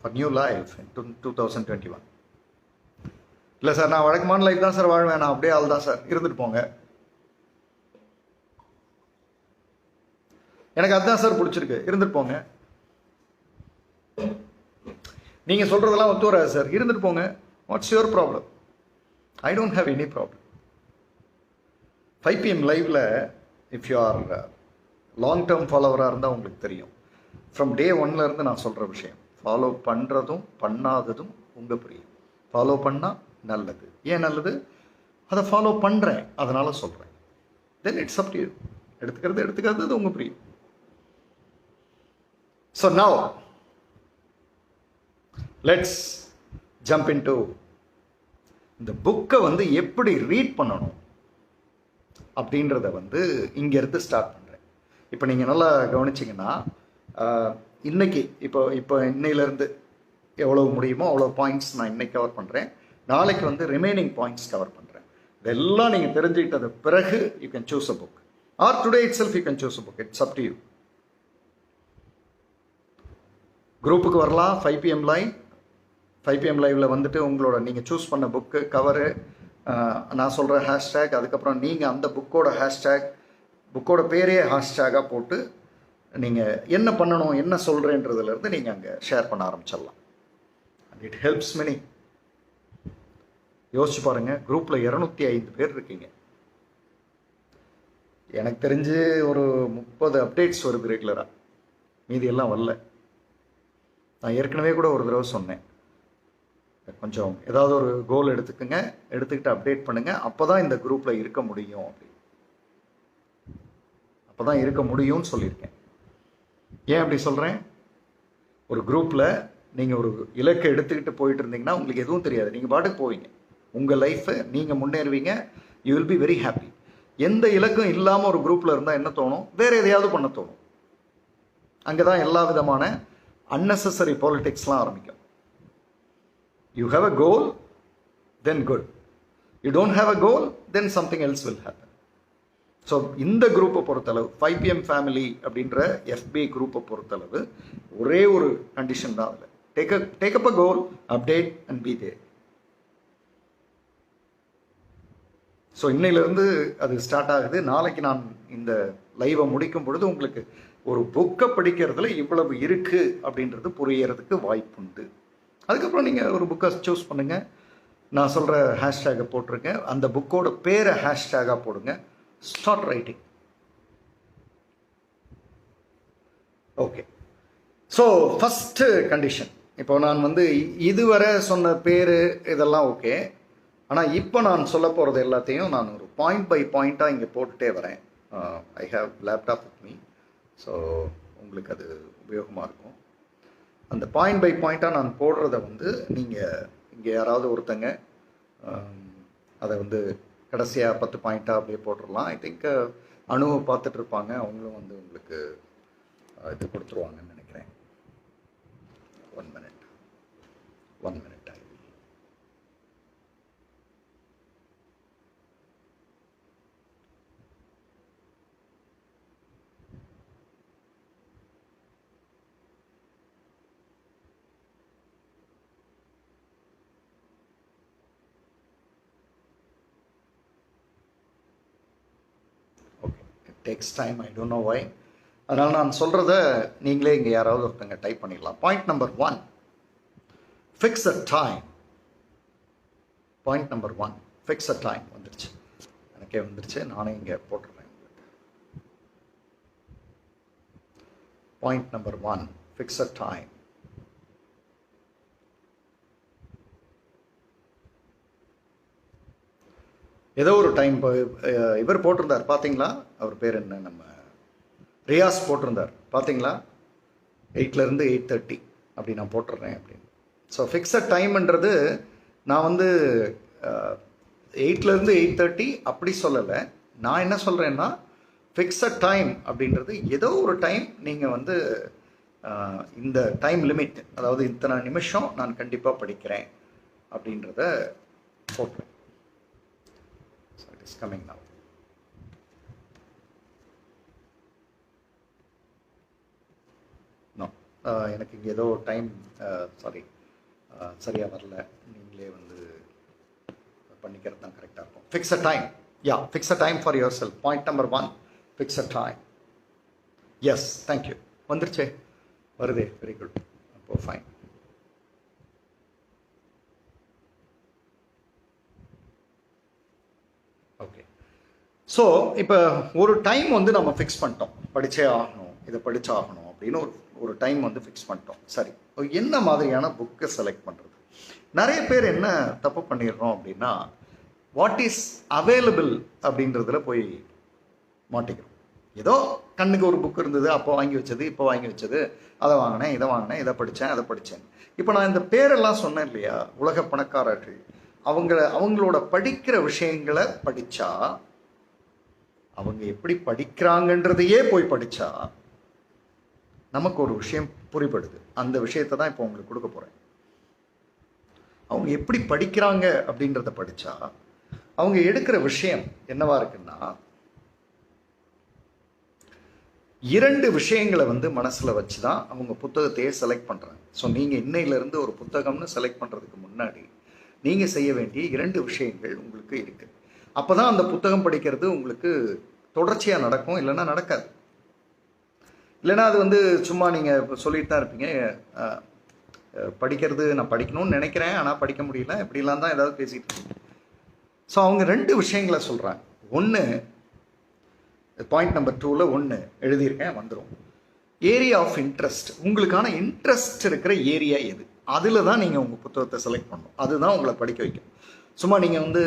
For new life in 2021. இல்லை சார், நான் வழக்கமான லைஃப் தான் சார் வாழ்வேன், நான் அப்படியே ஆள் தான் சார். இருந்துட்டு போங்க. எனக்கு அதுதான் சார் பிடிச்சிருக்கு, இருந்துட்டு போங்க. நீங்கள் சொல்கிறதெல்லாம் ஒத்து வராது சார், இருந்துட்டு போங்க. What's your problem? I don't have any problem. 5 PM லைவ்ல if you are long term ஃபாலோவராக இருந்தால் உங்களுக்கு தெரியும். ஃப்ரம் டே 1ல இருந்து நான் சொல்கிற விஷயம், ஃபாலோ பண்ணுறதும் பண்ணாததும் உங்கள் புரியும். ஃபாலோ பண்ணால் நல்லது. ஏன் நல்லது? அதை ஃபாலோ பண்ணுறேன், அதனால் சொல்கிறேன். Then it's up to you. எடுத்துக்கிறது உங்கள் புரியும். So now let's jump in to இந்த புக்கை எப்படி ரீட் பண்ணணும் அப்படின்றத இங்கேருந்து ஸ்டார்ட் பண்ணுறேன். இப்போ நீங்கள் நல்லா கவனிச்சிங்கன்னா, இன்னைக்கு இப்போ இன்னையிலேருந்து எவ்வளோ முடியுமோ அவ்வளோ பாயிண்ட்ஸ் நான் இன்னைக்கு கவர் பண்ணுறேன். நாளைக்கு ரிமைனிங் பாயிண்ட்ஸ் கவர் பண்ணுறேன். இதெல்லாம் நீங்கள் தெரிஞ்சுக்கிட்டது பிறகு you can choose a book, R today it self you can choose a book. It's up to you. குரூப்புக்கு வரலாம். 5 PM லைவ். 5 PM லைவில் உங்களோட நீங்கள் சூஸ் பண்ண புக்கு கவரு, நான் சொல்கிற ஹேஷ்டேக், அதுக்கப்புறம் நீங்கள் அந்த புக்கோட ஹேஷ்டேக், புக்கோட பேரே ஹேஷ்டேக்காக போட்டு நீங்கள் என்ன பண்ணணும், என்ன சொல்கிறேன்றதுலேருந்து நீங்கள் அங்கே ஷேர் பண்ண ஆரம்பிச்சிடலாம். And it helps many. யோசிச்சு பாருங்கள், குரூப்பில் 205 பேர் இருக்கீங்க. எனக்கு தெரிஞ்சு ஒரு 30 அப்டேட்ஸ் வருது ரெகுலராக, மீதி எல்லாம் வரல. நான் ஏற்கனவே கூட ஒரு தடவை சொன்னேன், கொஞ்சம் ஏதாவது ஒரு கோல் எடுத்துக்கோங்க, எடுத்துக்கிட்டு அப்டேட் பண்ணுங்கள், அப்போ தான் இந்த குரூப்பில் இருக்க முடியும் அப்படி, அப்போ தான் இருக்க முடியும்னு சொல்லியிருக்கேன். ஏன் அப்படி சொல்கிறேன்? ஒரு குரூப்பில் நீங்கள் ஒரு இலக்கை எடுத்துக்கிட்டு போயிட்டு இருந்தீங்கன்னா உங்களுக்கு எதுவும் தெரியாது, நீங்கள் பாட்டுக்கு போவீங்க, உங்கள் லைஃப்பை நீங்கள் முன்னேறுவீங்க, you will be very happy. எந்த இலக்கும் இல்லாமல் ஒரு குரூப்பில் இருந்தால் என்ன தோணும்? வேறு எதையாவது பண்ண தோணும். அங்கே தான் எல்லா விதமான unnecessary பாலிடிக்ஸ்லாம் ஆரம்பிக்கும். You have a goal, then good. You don't have a goal, then something else will happen. So இந்த குரூப்பை பொறுத்தளவு 5PM ஃபேமிலி அப்படின்ற FB குரூப்பை பொறுத்தளவு ஒரே ஒரு கண்டிஷன் தான் அதில். Take up a goal, update and be there. So இன்னையிலேருந்து அது ஸ்டார்ட் ஆகுது. நாளைக்கு நான் இந்த லைவை முடிக்கும் பொழுது உங்களுக்கு ஒரு புக்கை படிக்கிறதுல இவ்வளவு இருக்குது அப்படின்றது புரியறதுக்கு வாய்ப்புண்டு. அதுக்கப்புறம் நீங்கள் ஒரு புக்கை சூஸ் பண்ணுங்கள். நான் சொல்கிற ஹேஷ்டேகை போட்டிருக்கேன், அந்த புக்கோட பேரை ஹேஷ்டேகாக போடுங்க. Start writing. Okay. So first condition, இப்போ நான் வந்து இதுவரை சொன்ன பேர் இதெல்லாம் ஓகே. ஆனால் இப்போ நான் சொல்ல போகிறது எல்லாத்தையும் நான் ஒரு பாயிண்ட் பை பாயிண்ட்டாக இங்கே போட்டுகிட்டே வரேன். I have laptop with me, so உங்களுக்கு அது உபயோகமாக இருக்கும். அந்த பாயிண்ட் பை பாயிண்ட்டாக நான் போடுறத வந்து நீங்கள் இங்கே யாராவது ஒருத்தங்க அதை வந்து கடைசியாக 10 பாயிண்ட்டாக அப்படியே போட்டுடலாம். ஐ திங்க் அணுவை பார்த்துட்டு இருப்பாங்க, அவங்களும் வந்து உங்களுக்கு இது கொடுத்துருவாங்கன்னு நினைக்கிறேன். 1 minute. Takes time, I don't know why. அதனால் நான் சொல்கிறத நீங்களே இங்கே யாராவது ஒருத்தங்க டைப் பண்ணிடலாம். Point number 1, fix a time. Point number 1, fix a time. வந்துருச்சு, எனக்கே வந்துருச்சு, நானே இங்கே போட்டுடுறேன் உங்களுக்கு. Point number 1, fix a time. ஏதோ ஒரு டைம் இவர் போட்டிருந்தார் பார்த்தீங்களா, அவர் பேர் என்ன, நம்ம ரியாஸ் போட்டிருந்தார் பார்த்தீங்களா, 8லேருந்து 8:30 அப்படி நான் போட்டுடுறேன் அப்படின்னு. ஸோ ஃபிக்ஸட் டைம்ன்றது நான் வந்து 8லேருந்து 8:30 அப்படி சொல்லலை. நான் என்ன சொல்கிறேன்னா, ஃபிக்ஸட் டைம் அப்படின்றது ஏதோ ஒரு டைம் நீங்கள் வந்து இந்த டைம் லிமிட், அதாவது இத்தனை நிமிஷம் நான் கண்டிப்பாக படிக்கிறேன் அப்படின்றத போட்டுறேன். Is coming now. No, எனக்கு இங்கே ஏதோ டைம் சரியாக வரல. நீங்களே வந்து பண்ணிக்கிறது தான் கரெக்டாக இருக்கும். Fix a time. Yeah, fix a time for yourself. Point number 1, fix a time. Yes, thank you. வந்துருச்சே, வருதே, வெரி குட். அப்போ ஃபைன். ஓகே. ஸோ இப்போ ஒரு டைம் வந்து நம்ம ஃபிக்ஸ் பண்ணிட்டோம், படித்தே ஆகணும், இதை படித்தாகணும் அப்படின்னு ஒரு டைம் வந்து ஃபிக்ஸ் பண்ணிட்டோம். சரி, என்ன மாதிரியான புக்கை செலக்ட் பண்ணுறது? நிறைய பேர் என்ன தப்பு பண்ணிடுறோம் அப்படின்னா, வாட் இஸ் அவைலபிள் அப்படின்றதுல போய் மாட்டிக்கிறோம். ஏதோ கண்ணுக்கு ஒரு புக் இருந்தது, அப்போ வாங்கி வச்சது, இப்போ வாங்கி வச்சது, அதை வாங்கினேன், இதை வாங்கினேன், இதை படித்தேன், அதை படித்தேன். இப்போ நான் இந்த பேரெல்லாம் சொன்னேன் இல்லையா, உலக பணக்காரர்கள், அவங்களோட படிக்கிற விஷயங்களை படித்தா, அவங்க எப்படி படிக்கிறாங்கன்றதையே போய் படித்தா நமக்கு ஒரு விஷயம் புரிபடுது. அந்த விஷயத்தை தான் இப்போ உங்களுக்கு கொடுக்க போகிறேன். அவங்க எப்படி படிக்கிறாங்க அப்படின்றத படித்தா அவங்க எடுக்கிற விஷயம் என்னவா இருக்குன்னா, 2 விஷயங்களை வந்து மனசில் வச்சு தான் அவங்க புத்தகத்தையே செலக்ட் பண்ணுறாங்க. ஸோ நீங்கள் இன்னையிலேருந்து ஒரு புத்தகம்னு செலக்ட் பண்ணுறதுக்கு முன்னாடி நீங்கள் செய்ய வேண்டிய 2 விஷயங்கள் உங்களுக்கு இருக்குது. அப்போ தான் அந்த புத்தகம் படிக்கிறது உங்களுக்கு தொடர்ச்சியாக நடக்கும், இல்லைன்னா நடக்காது. இல்லைன்னா அது வந்து சும்மா நீங்கள் இப்போ சொல்லிட்டு தான் இருப்பீங்க, படிக்கிறது நான் படிக்கணும்னு நினைக்கிறேன் ஆனால் படிக்க முடியல, இப்படிலாம் தான் ஏதாவது பேசிகிட்டு இருக்கீங்க. ஸோ அவங்க 2 விஷயங்களை சொல்கிறாங்க. ஒன்று, பாயிண்ட் நம்பர் 2ல் 1 எழுதியிருக்கேன், வந்துடும். ஏரியா ஆஃப் இன்ட்ரெஸ்ட், உங்களுக்கான இன்ட்ரெஸ்ட் இருக்கிற ஏரியா எது, அதில் தான் நீங்கள் உங்கள் புத்தகத்தை செலக்ட் பண்ணணும். அதுதான் உங்களை படிக்க வைக்கும். சும்மா நீங்கள் வந்து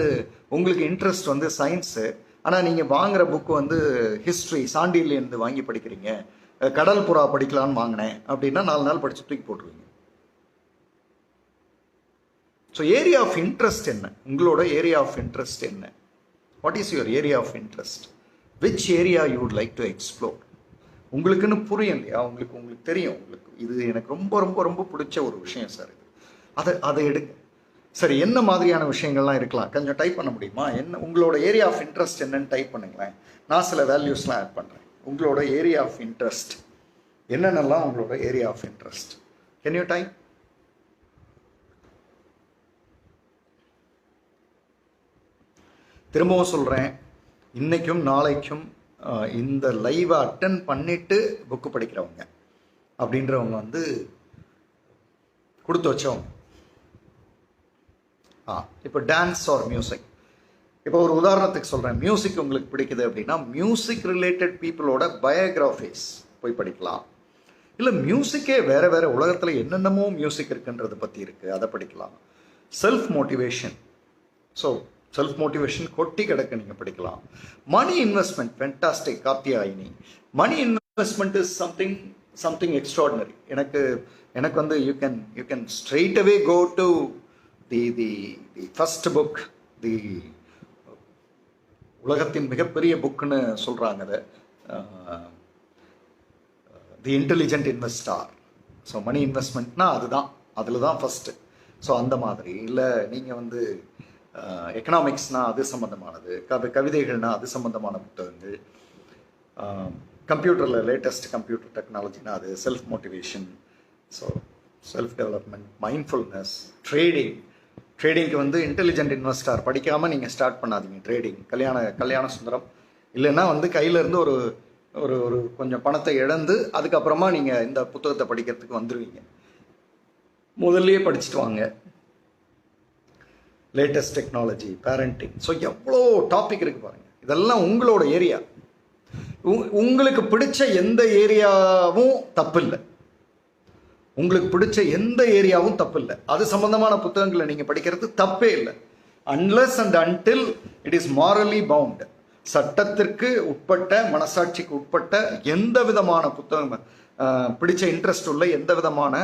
உங்களுக்கு இன்ட்ரெஸ்ட் வந்து சயின்ஸு, ஆனால் நீங்கள் வாங்குகிற புக்கு வந்து ஹிஸ்ட்ரி, சாண்டில்லேருந்து வாங்கி படிக்கிறீங்க, கடல் புறா படிக்கலான்னு வாங்கினேன் அப்படின்னா 4 நாள் படித்து தூக்கி போட்டுருவீங்க. ஸோ ஏரியா ஆஃப் இன்ட்ரெஸ்ட் என்ன, உங்களோட ஏரியா ஆஃப் இன்ட்ரெஸ்ட் என்ன, what is your area of interest, which area you would like to explore. உங்களுக்குன்னு புரியும் இல்லையா, உங்களுக்கு தெரியும், உங்களுக்கு இது எனக்கு ரொம்ப ரொம்ப ரொம்ப பிடிச்ச ஒரு விஷயம் சார், இது அதை எடுங்க. சரி, என்ன மாதிரியான விஷயங்கள்லாம் இருக்கலாம், கொஞ்சம் டைப் பண்ண முடியுமா, என்ன உங்களோட ஏரியா ஆஃப் இன்ட்ரெஸ்ட் என்னன்னு டைப் பண்ணுங்களேன். நான் சில வேல்யூஸ்லாம் ஆட் பண்ணுறேன். உங்களோட ஏரியா ஆஃப் இன்ட்ரெஸ்ட் என்னென்னலாம், உங்களோட area of interest, can you type? திரும்பவும் சொல்கிறேன், இன்றைக்கும் நாளைக்கும் இந்த லைவை அட்டன் பண்ணிவிட்டு புக்கு படிக்கிறவங்க அப்படின்றவங்க வந்து கொடுத்து வச்சவங்க. இப்போ டான்ஸ் ஆர் மியூசிக், இப்போ ஒரு உதாரணத்துக்கு சொல்கிறேன், மியூசிக் உங்களுக்கு பிடிக்குது அப்படின்னா மியூசிக் ரிலேட்டட் பீப்புளோட பயோகிராஃபிஸ் போய் படிக்கலாம். இல்லை மியூசிக்கே வேறு வேறு உலகத்தில் என்னென்னமோ மியூசிக் இருக்குன்றதை பற்றி இருக்குது, அதை படிக்கலாம். Self motivation, so self motivation கொட்டி கிடக்கு, நீங்கள் படிக்கலாம். Money investment, fantastic, Karthyayini. Money investment is something extraordinary. எனக்கு வந்து you can straight away go to the first book, the உலகத்தின் மிகப்பெரிய புக்குன்னு சொல்கிறாங்க அதை, the intelligent investor. So money இன்வெஸ்ட்மெண்ட்னா அதுதான், அதில் தான் ஃபஸ்ட்டு. ஸோ அந்த மாதிரி இல்லை, நீங்கள் வந்து எக்கனாமிக்ஸ்னால் அது சம்மந்தமானது, கவிதைகள்னால் அது சம்மந்தமான புத்தகங்கள், கம்ப்யூட்டரில் லேட்டஸ்ட் கம்ப்யூட்டர் டெக்னாலஜினா அது self motivation, so self development, mindfulness, ட்ரேடிங்க்கு வந்து இன்டெலிஜென்ட் இன்வெஸ்டார் படிக்காமல் நீங்கள் ஸ்டார்ட் பண்ணாதீங்க. ட்ரேடிங் கல்யாண சுந்தரம், இல்லைன்னா வந்து கையிலேருந்து ஒரு ஒரு கொஞ்சம் பணத்தை இழந்து அதுக்கப்புறமா நீங்கள் இந்த புத்தகத்தை படிக்கிறதுக்கு வந்துடுவீங்க. முதல்லையே படிச்சுட்டு வாங்க. லேட்டஸ்ட் டெக்னாலஜி, பேரண்டிங், ஸோ எவ்வளோ டாபிக் இருக்குது பாருங்கள். இதெல்லாம் உங்களோட ஏரியா. உங்களுக்கு பிடிச்ச எந்த ஏரியாவும் தப்பு இல்லை, உங்களுக்கு பிடிச்ச எந்த ஏரியாவும் தப்பு இல்லை. அது சம்பந்தமான புத்தகங்களை நீங்கள் படிக்கிறது தப்பே இல்லை, unless and until it is morally bound. சட்டத்திற்கு உட்பட்ட, மனசாட்சிக்கு உட்பட்ட எந்த விதமான புத்தகம், பிடிச்ச இன்ட்ரெஸ்ட் உள்ள எந்த விதமான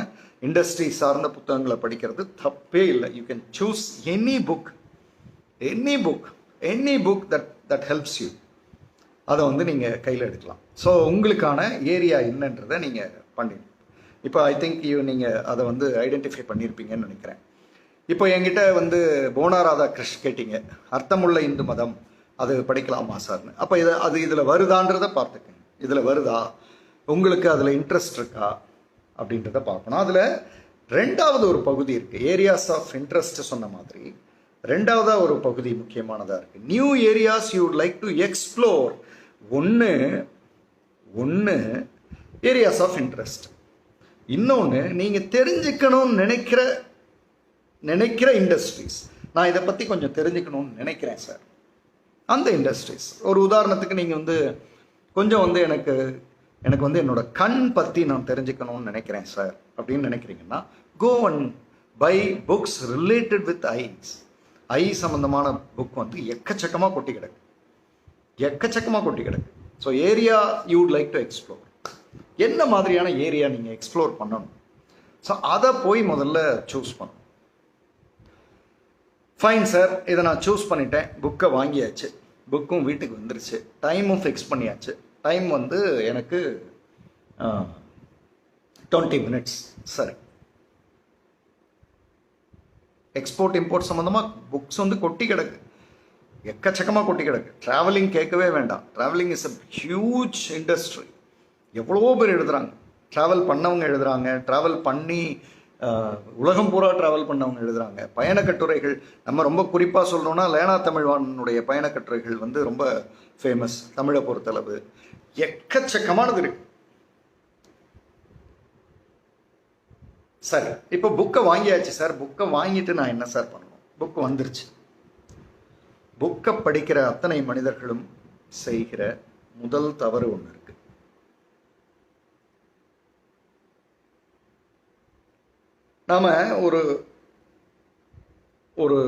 இண்டஸ்ட்ரி சார்ந்த புத்தகங்களை படிக்கிறது தப்பே இல்லை. You can choose any book that helps you. அதை வந்து நீங்கள் கையில் எடுக்கலாம். ஸோ உங்களுக்கான ஏரியா என்னன்றதை நீங்கள் பண்ணி, இப்போ ஐ திங்க் நீங்கள் அதை வந்து ஐடென்டிஃபை பண்ணியிருப்பீங்கன்னு நினைக்கிறேன். இப்போ என்கிட்ட வந்து போனா ராதாகிருஷ்ணன் கேட்டீங்க, அர்த்தமுள்ள இந்து மதம் அது படிக்கலாமா சார்னு. அப்போ இதில் வருதான்றதை பார்த்துக்கங்க. இதில் வருதா, உங்களுக்கு அதில் இன்ட்ரெஸ்ட் இருக்கா அப்படின்றத பார்க்கணும். அதில் 2வது ஒரு பகுதி இருக்குது, ஏரியாஸ் ஆஃப் இன்ட்ரெஸ்ட். சொன்ன மாதிரி 2வதாக ஒரு பகுதி முக்கியமானதாக இருக்குது, new areas you would like to explore. ஒன்று ஏரியாஸ் ஆஃப் இன்ட்ரெஸ்ட், இன்னொன்று நீங்கள் தெரிஞ்சுக்கணும்னு நினைக்கிற இண்டஸ்ட்ரீஸ். நான் இதை பற்றி கொஞ்சம் தெரிஞ்சுக்கணும்னு நினைக்கிறேன் சார், அந்த இண்டஸ்ட்ரீஸ். ஒரு உதாரணத்துக்கு நீங்கள் வந்து கொஞ்சம் வந்து எனக்கு வந்து என்னோட கண் பற்றி நான் தெரிஞ்சுக்கணும்னு நினைக்கிறேன் சார் அப்படின்னு நினைக்கிறீங்கன்னா, go and buy books related with eyes. Eye சம்மந்தமான புக் வந்து எக்கச்சக்கமாக கொட்டி கிடக்கு. So area you would like to explore, என்ன மாதிரியான ஏரியா நீங்கள் எக்ஸ்ப்ளோர் பண்ணணும், ஸோ அதை போய் முதல்ல சூஸ் பண்ணணும். ஃபைன் சார், இதை நான் சூஸ் பண்ணிட்டேன், புக்கை வாங்கியாச்சு, புக்கும் வீட்டுக்கு வந்துருச்சு, டைமும் ஃபிக்ஸ் பண்ணியாச்சு. டைம் வந்து எனக்கு 20 மினிட்ஸ். சரி, எக்ஸ்போர்ட் இம்போர்ட் சம்மந்தமாக புக்ஸ் வந்து கொட்டி கிடக்கு, எக்கச்சக்கமாக கொட்டி கிடக்கு. ட்ராவலிங் கேட்கவே வேண்டாம். Travelling is a huge industry. எவ்வளோ பேர் எழுதுகிறாங்க, ட்ராவல் பண்ணவங்க எழுதுகிறாங்க, ட்ராவல் பண்ணி உலகம் பூரா ட்ராவல் பண்ணவங்க எழுதுகிறாங்க. பயணக்கட்டுரைகள், நம்ம ரொம்ப குறிப்பாக சொல்லணும்னா லேனா தமிழ்வாணனுடைய பயணக்கட்டுரைகள் வந்து ரொம்ப ஃபேமஸ் தமிழை பொறுத்தளவு. எக்கச்சக்கமானது இருக்கு. சரி, இப்போ புக்கை வாங்கியாச்சு சார், புக்கை வாங்கிட்டு நான் என்ன சார் பண்ணணும்? புக்கு வந்துருச்சு. புக்கை படிக்கிற அத்தனை மனிதர்களும் செய்கிற முதல் தவறு ஒன்று இருக்கு. நாம் ஒரு ஒரு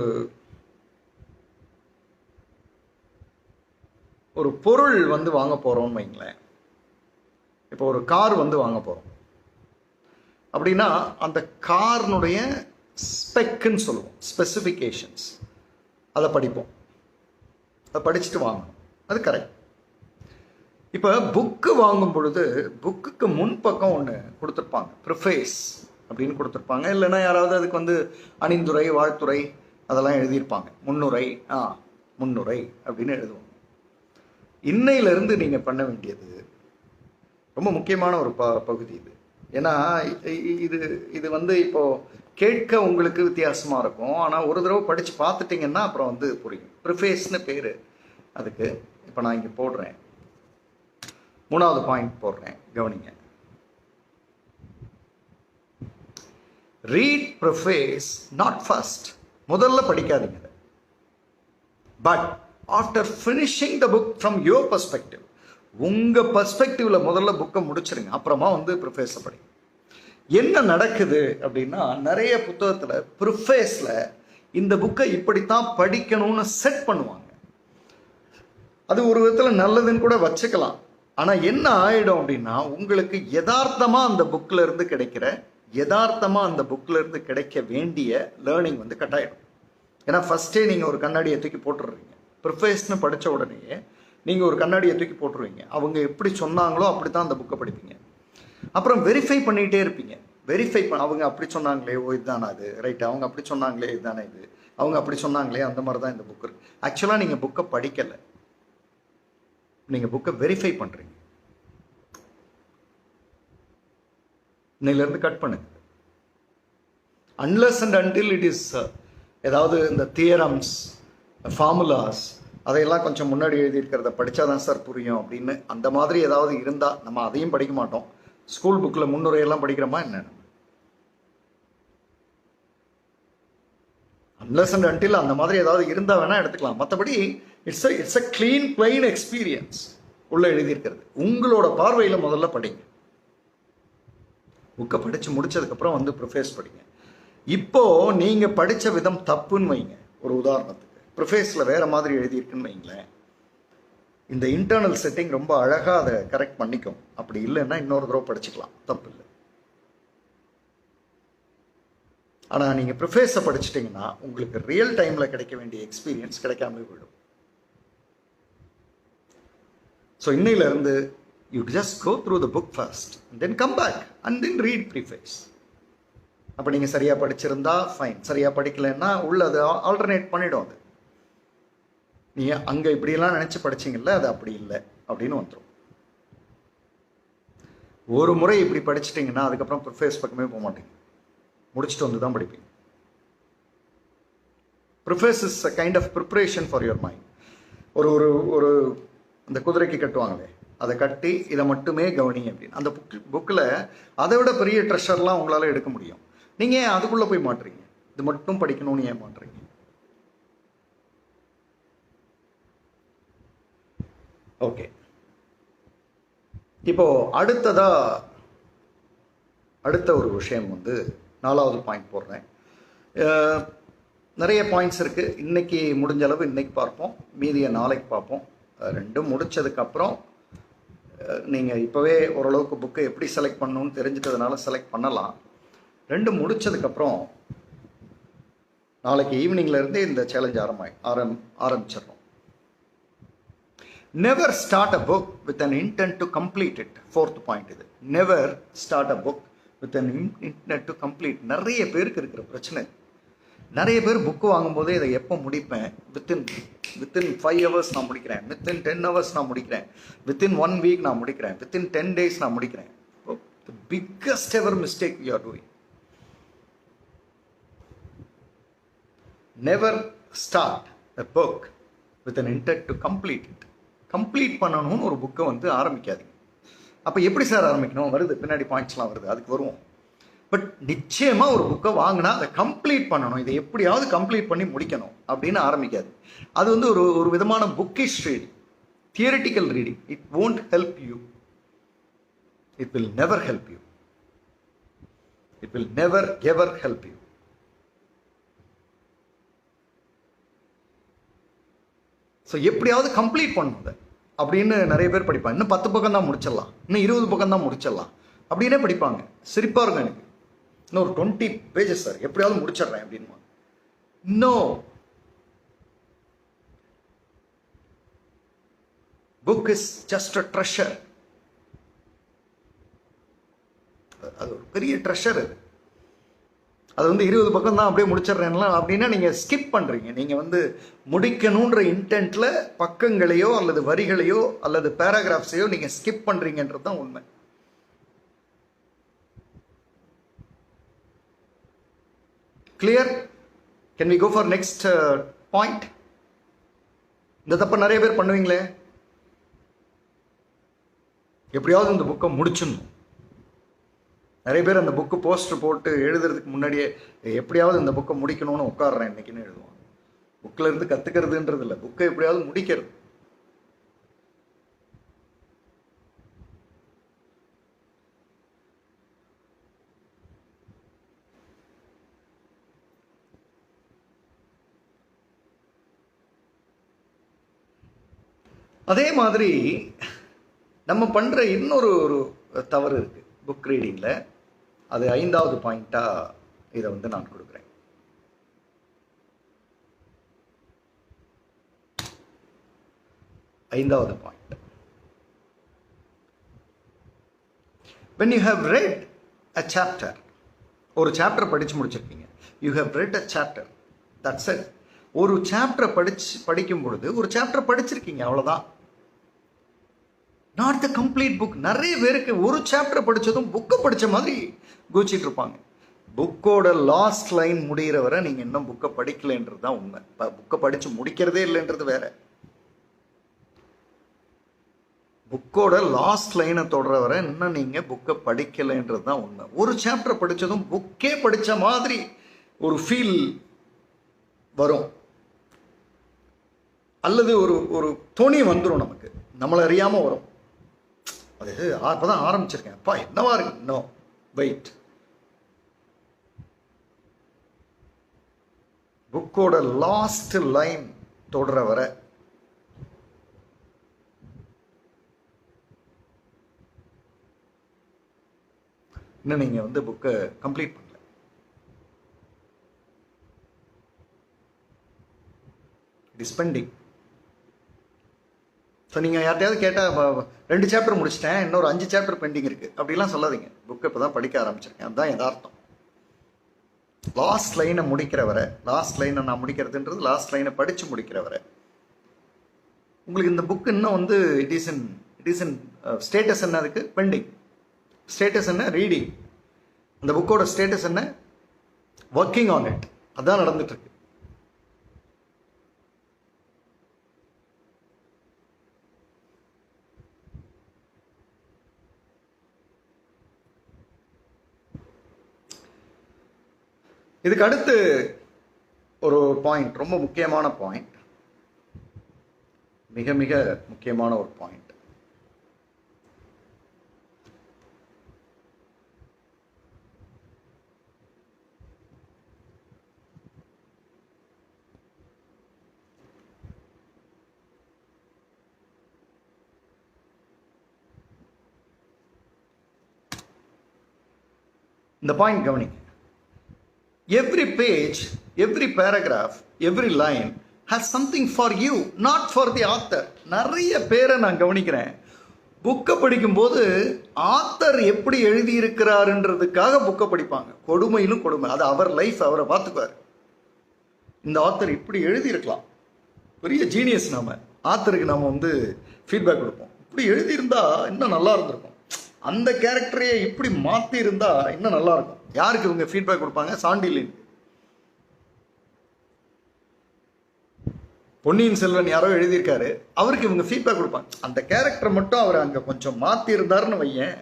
ஒரு பொருள் வந்து வாங்க போகிறோம்னு வைங்களேன். இப்போ ஒரு கார் வந்து வாங்க போகிறோம் அப்படின்னா அந்த கார்னுடைய ஸ்பெக்குன்னு சொல்லுவோம், ஸ்பெசிஃபிகேஷன்ஸ், அதை படிப்போம். அதை படிச்சுட்டு வாங்கணும், அது கரெக்ட். இப்போ புக்கு வாங்கும் பொழுது புக்குக்கு முன்பக்கம் ஒன்று கொடுத்துருப்பாங்க, ப்ரிஃபேஸ் அப்படின்னு கொடுத்துருப்பாங்க. இல்லைன்னா யாராவது அதுக்கு வந்து அணிந்துரை, வாழ்த்துறை அதெல்லாம் எழுதியிருப்பாங்க. முன்னுரை அப்படின்னு எழுதுவோம். இன்னையிலிருந்து நீங்கள் பண்ண வேண்டியது ரொம்ப முக்கியமான ஒரு பகுதி இது. ஏன்னா இது வந்து இப்போ கேட்க உங்களுக்கு வித்தியாசமாக இருக்கும், ஆனால் ஒரு தடவை படித்து பார்த்துட்டிங்கன்னா அப்புறம் வந்து புரியும். ப்ரிஃபேஸ்னு பேர் அதுக்கு. இப்போ நான் இங்கே போடுறேன், 3வது பாயிண்ட் போடுறேன், கவனிங்க. ரீட் ப்ரிஃபேஸ் நாட் ஃபர்ஸ்ட், முதல்ல படிக்காதீங்க. But after finishing the book from your perspective, உங்கள் பர்ஸ்பெக்டிவ்ல முதல்ல புக்கை முடிச்சிருங்க, அப்புறமா வந்து ப்ரிஃபேஸை படிங்க. என்ன நடக்குது அப்படின்னா, நிறைய புத்தகத்தில் ப்ரிஃபேஸில் இந்த புக்கை இப்படித்தான் படிக்கணும்னு செட் பண்ணுவாங்க. அது ஒரு விதத்தில் நல்லதுன்னு கூட வச்சுக்கலாம். ஆனால் என்ன ஆகிடும் அப்படின்னா, உங்களுக்கு யதார்த்தமாக அந்த புக்கில் இருந்து கிடைக்க வேண்டிய லேர்னிங் வந்து கட்டாயிடும். ஏன்னா ஃபஸ்ட்டே நீங்கள் ஒரு கண்ணாடியை தூக்கி போட்டுடுறீங்க. ப்ரிஃபேஸ்னு படித்த உடனே நீங்கள் ஒரு கண்ணாடியை தூக்கி போட்டுருவீங்க. அவங்க எப்படி சொன்னாங்களோ அப்படி தான் அந்த புக்கை படிப்பீங்க. அப்புறம் வெரிஃபை பண்ணிகிட்டே இருப்பீங்க. அவங்க அப்படி சொன்னாங்களே, இதுதானா அது ரைட், அவங்க அப்படி சொன்னாங்களே, இதுதானே இது, அவங்க அப்படி சொன்னாங்களே, அந்த மாதிரி தான் இந்த புக்கு இருக்கு. ஆக்சுவலாக நீங்கள் புக்கை படிக்கலை, நீங்கள் புக்கை வெரிஃபை பண்ணுறீங்க. இன்னையிலேருந்து கட் பண்ணுங்க. Unless and until it is ஏதாவது இந்த தியரம்ஸ், ஃபார்முலாஸ் அதையெல்லாம் கொஞ்சம் முன்னாடி எழுதியிருக்கிறத படித்தாதான் சார் புரியும் அப்படின்னு அந்த மாதிரி ஏதாவது இருந்தால் நம்ம அதையும் படிக்க மாட்டோம். ஸ்கூல் புக்கில் முன்னுரையெல்லாம் படிக்கிறோமா என்ன? அன்லெஸ் அண்ட் அன்டில் அந்த மாதிரி ஏதாவது இருந்தால் வேணால் எடுத்துக்கலாம். மற்றபடி it's a clean plain experience உள்ளே எழுதியிருக்கிறது. உங்களோட பார்வையில் முதல்ல படிங்க. புக்கை படித்து முடிச்சதுக்கப்புறம் வந்து ப்ரிஃபேஸ் படிங்க. இப்போது நீங்கள் படித்த விதம் தப்புன்னு வைங்க. ஒரு உதாரணத்துக்கு ப்ரிஃபேஸில் வேறு மாதிரி எழுதியிருக்குன்னு வைங்களேன். இந்த இன்டர்னல் செட்டிங் ரொம்ப அழகாக அதை கரெக்ட் பண்ணிக்கும். அப்படி இல்லைன்னா இன்னொரு தடவை படிச்சுக்கலாம், தப்பு இல்லை. ஆனால் நீங்கள் ப்ரிஃபேஸை படிச்சிட்டிங்கன்னா உங்களுக்கு ரியல் டைமில் கிடைக்க வேண்டிய எக்ஸ்பீரியன்ஸ் கிடைக்காமலே போயிடும். ஸோ இன்னையிலேருந்து you just go through the book first and then come back and then read preface. அப்போ நீங்கள் சரியாக படிச்சிருந்தா ஃபைன், சரியாக படிக்கலைன்னா உள்ளது ஆல்டர்னேட் பண்ணிடும். அது நீங்கள் அங்கே இப்படியெல்லாம் நினச்சி படிச்சிங்கல்ல, அது அப்படி இல்லை அப்படின்னு வந்துடும். ஒரு முறை இப்படி படிச்சிட்டிங்கன்னா அதுக்கப்புறம் ப்ரிஃபேஸ் பக்கமே போக மாட்டீங்க, முடிச்சுட்டு வந்து தான் படிப்பீங்க. Preface is a kind of preparation for your mind. ஒரு ஒரு ஒரு அந்த குதிரைக்கு கட்டுவாங்களே, அதை கட்டி இதை மட்டுமே கவனி அப்படின்னு. அந்த புக்கில் அதை விட பெரிய ட்ரெஷர்லாம் உங்களால் எடுக்க முடியும். நீங்கள் ஏன் அதுக்குள்ளே போய் மாட்டுறீங்க? இது மட்டும் படிக்கணும்னு ஏன் மாட்டுறீங்க? ஓகே, இப்போ அடுத்த ஒரு விஷயம் வந்து 4வது பாயிண்ட் போடுறேன். நிறைய பாயிண்ட்ஸ் இருக்குது. இன்றைக்கி முடிஞ்ச அளவு இன்றைக்கி பார்ப்போம், மீதியை நாளைக்கு பார்ப்போம். ரெண்டும் முடித்ததுக்கப்புறம் நீங்கள் இப்போவே ஓரளவுக்கு புக்கை எப்படி செலக்ட் பண்ணணும்னு தெரிஞ்சிட்டதுனால செலக்ட் பண்ணலாம். ரெண்டும் முடித்ததுக்கப்புறம் நாளைக்கு ஈவினிங்லேருந்தே இந்த challenge ஆரம்பிச்சிடணும். Never start a book with an intent to complete it. 4th point இது. Never start a book with an intent to complete. நிறைய பேருக்கு இருக்கிற பிரச்சனை. நிறைய பேர் புக்கு வாங்கும்போதே இதை எப்போ முடிப்பேன், வித்தின் 5 hours நான் முடிக்கிறேன், வித்தின் 10 hours நான் முடிக்கிறேன், வித்தின் 1 week நான் முடிக்கிறேன், வித்தின் 10 days நான் முடிக்கிறேன். The biggest ever mistake you are doing. Never start a book with an intent to complete it. Complete பண்ணணும்னு ஒரு புக்கை வந்து ஆரம்பிக்காதீங்க. அப்போ எப்படி சார் ஆரம்பிக்கணும்? வருது பின்னாடி பாயிண்ட்ஸ்லாம் வருது, அதுக்கு வருவோம். பட் நிச்சயமாக ஒரு புக்கை வாங்கினா அதை கம்ப்ளீட் பண்ணணும், இதை எப்படியாவது கம்ப்ளீட் பண்ணி முடிக்கணும் அப்படின்னு ஆரம்பிக்காது. அது வந்து ஒரு விதமான bookish reading, theoretical reading. It won't help you. It will never help you. It will never ever help you. So எப்படியாவது கம்ப்ளீட் பண்ணுங்க அப்படின்னு நிறைய பேர் படிப்பாங்க. இன்னும் 10 பக்கம் தான் முடிச்சிடலாம், இன்னும் 20 பக்கம் தான் முடிச்சிடலாம் அப்படின்னே படிப்பாங்க. சிரிப்பா இருக்கும் எனக்கு. இன்னும் ஒரு 20 பேஜஸ் சார், எப்படியாவது முடிச்சிடுறேன் அப்படின்னு. இன்னும் book is just a treasure. அது ஒரு பெரிய ட்ரெஷர். அது வந்து 20 பக்கம் தான் அப்படியே முடிச்சிடுறேன்லாம் அப்படின்னா நீங்கள் ஸ்கிப் பண்ணுறீங்க. நீங்கள் வந்து முடிக்கணுன்ற இன்டென்ட்ல பக்கங்களையோ அல்லது வரிகளையோ அல்லது பேராகிராஃப்ஸையோ நீங்கள் ஸ்கிப் பண்ணுறீங்கன்றது தான் உண்மை. Clear? Can we go for next point? இந்த தப்பை நிறைய பேர் பண்ணுவீங்களே. எப்படியாவது இந்த புக்கை முடிச்சிடணும். நிறைய பேர் அந்த புக்கு போஸ்டர் போட்டு எழுதுறதுக்கு முன்னாடியே எப்படியாவது இந்த புக்கை முடிக்கணும்னு உட்காடுறேன் இன்னைக்குன்னு எழுதுவாங்க. புக்கில் இருந்து கற்றுக்கிறதுன்றது இல்லை, புக்கை எப்படியாவது முடிக்கிறது. அதே மாதிரி நம்ம பண்ணுற இன்னொரு தவறு இருக்குது புக் ரீடிங்கில். அது 5வது பாயிண்ட்டாக இதை வந்து நான் கொடுக்குறேன். ஐந்தாவது point. when you have read a chapter, ஒரு சாப்டர் படித்து முடிச்சிருக்கீங்க. you have read a chapter, that's it. ஒரு சாப்டரை படிக்கும் பொழுது ஒரு சாப்டர் படிச்சிருக்கீங்க, அவ்வளோதான். Not the complete book. நிறைய பேருக்கு ஒரு சாப்டர் படித்ததும் புக்கை படித்த மாதிரி கோச்சிட்டு இருப்பாங்க. புக்கோட லாஸ்ட் லைன் முடிகிற வரை நீங்கள் இன்னும் புக்கை படிக்கலைன்றது தான் உண்மை. புக்கை படித்து முடிக்கிறதே இல்லைன்றது வேற. புக்கோட லாஸ்ட் லைனை தொடர வரை இன்னும் நீங்கள் புக்கை படிக்கலைன்றது தான் உண்மை. ஒரு சாப்டர் படித்ததும் புக்கே படித்த மாதிரி ஒரு ஃபீல் வரும், அல்லது ஒரு துணி வந்துடும் நமக்கு, நம்மளை அறியாமல் வரும். அது அப்பதான் ஆரம்பிச்சிருக்கேன், அப்பா என்னவா இருக்கு. No, wait. புக்கோட லாஸ்ட் லைன் தொடர வர இன்னும் நீங்க வந்து புக்கை கம்ப்ளீட் பண்ணல. It is bending. ஸோ நீங்கள் யார்ட்டையாவது கேட்டால் 2 சாப்டர் முடிச்சிட்டேன், இன்னொரு 5 சாப்டர் பெண்டிங் இருக்குது அப்படிலாம் சொல்லாதீங்க. புக்கை இப்போ தான் படிக்க ஆரம்பிச்சிருக்கேன், அதுதான் யதார்த்தம். லாஸ்ட் லைனை முடிக்கிற வரை, லாஸ்ட் லைனை நான் முடிக்கிறதுன்றது லாஸ்ட் லைனை படித்து முடிக்கிற வரை உங்களுக்கு இந்த புக்கு இன்னும் வந்து இட் இஸ் இன் ஸ்டேட்டஸ் என்ன, அதுக்கு பெண்டிங். ஸ்டேட்டஸ் என்ன, ரீடிங். அந்த புக்கோட ஸ்டேட்டஸ் என்ன, ஒர்க்கிங் ஆன் இட். அதான் நடந்துட்டுருக்கு. இதுக்கு அடுத்து ஒரு பாயிண்ட், ரொம்ப முக்கியமான பாயிண்ட், மிக மிக முக்கியமான ஒரு பாயிண்ட். இந்த பாயிண்ட் கவனிங்க. Every page, every paragraph, every line has something for you, not for the author. நிறைய பேரை நான் கவனிக்கிறேன், புக்கை படிக்கும்போது ஆத்தர் எப்படி எழுதியிருக்கிறாருன்றதுக்காக புக்கை படிப்பாங்க. கொடுமையிலும் கொடுமை. அது அவர் லைஃப், அவரை பார்த்துக்குவார். இந்த ஆத்தர் இப்படி எழுதியிருக்கலாம், பெரிய ஜீனியஸ். நாம ஆத்தருக்கு நாம வந்து ஃபீட்பேக் கொடுப்போம், இப்படி எழுதியிருந்தா இன்னும் நல்லா இருந்திருக்கும், அந்த கேரக்டரையே இப்படி மாற்றி இருந்தா இன்னும் நல்லா இருக்கும். யாருக்கு இவங்க ஃபீட்பேக் கொடுப்பாங்க? சாண்டிலின். பொன்னியின் செல்வன் யாரோ எழுதியிருக்காரு, அவருக்கு இவங்க ஃபீட்பேக் கொடுப்பாங்க. அந்த கேரக்டர் மட்டும் அவர் அங்க கொஞ்சம் மாத்தி இருந்தாருன்னு வையேன்,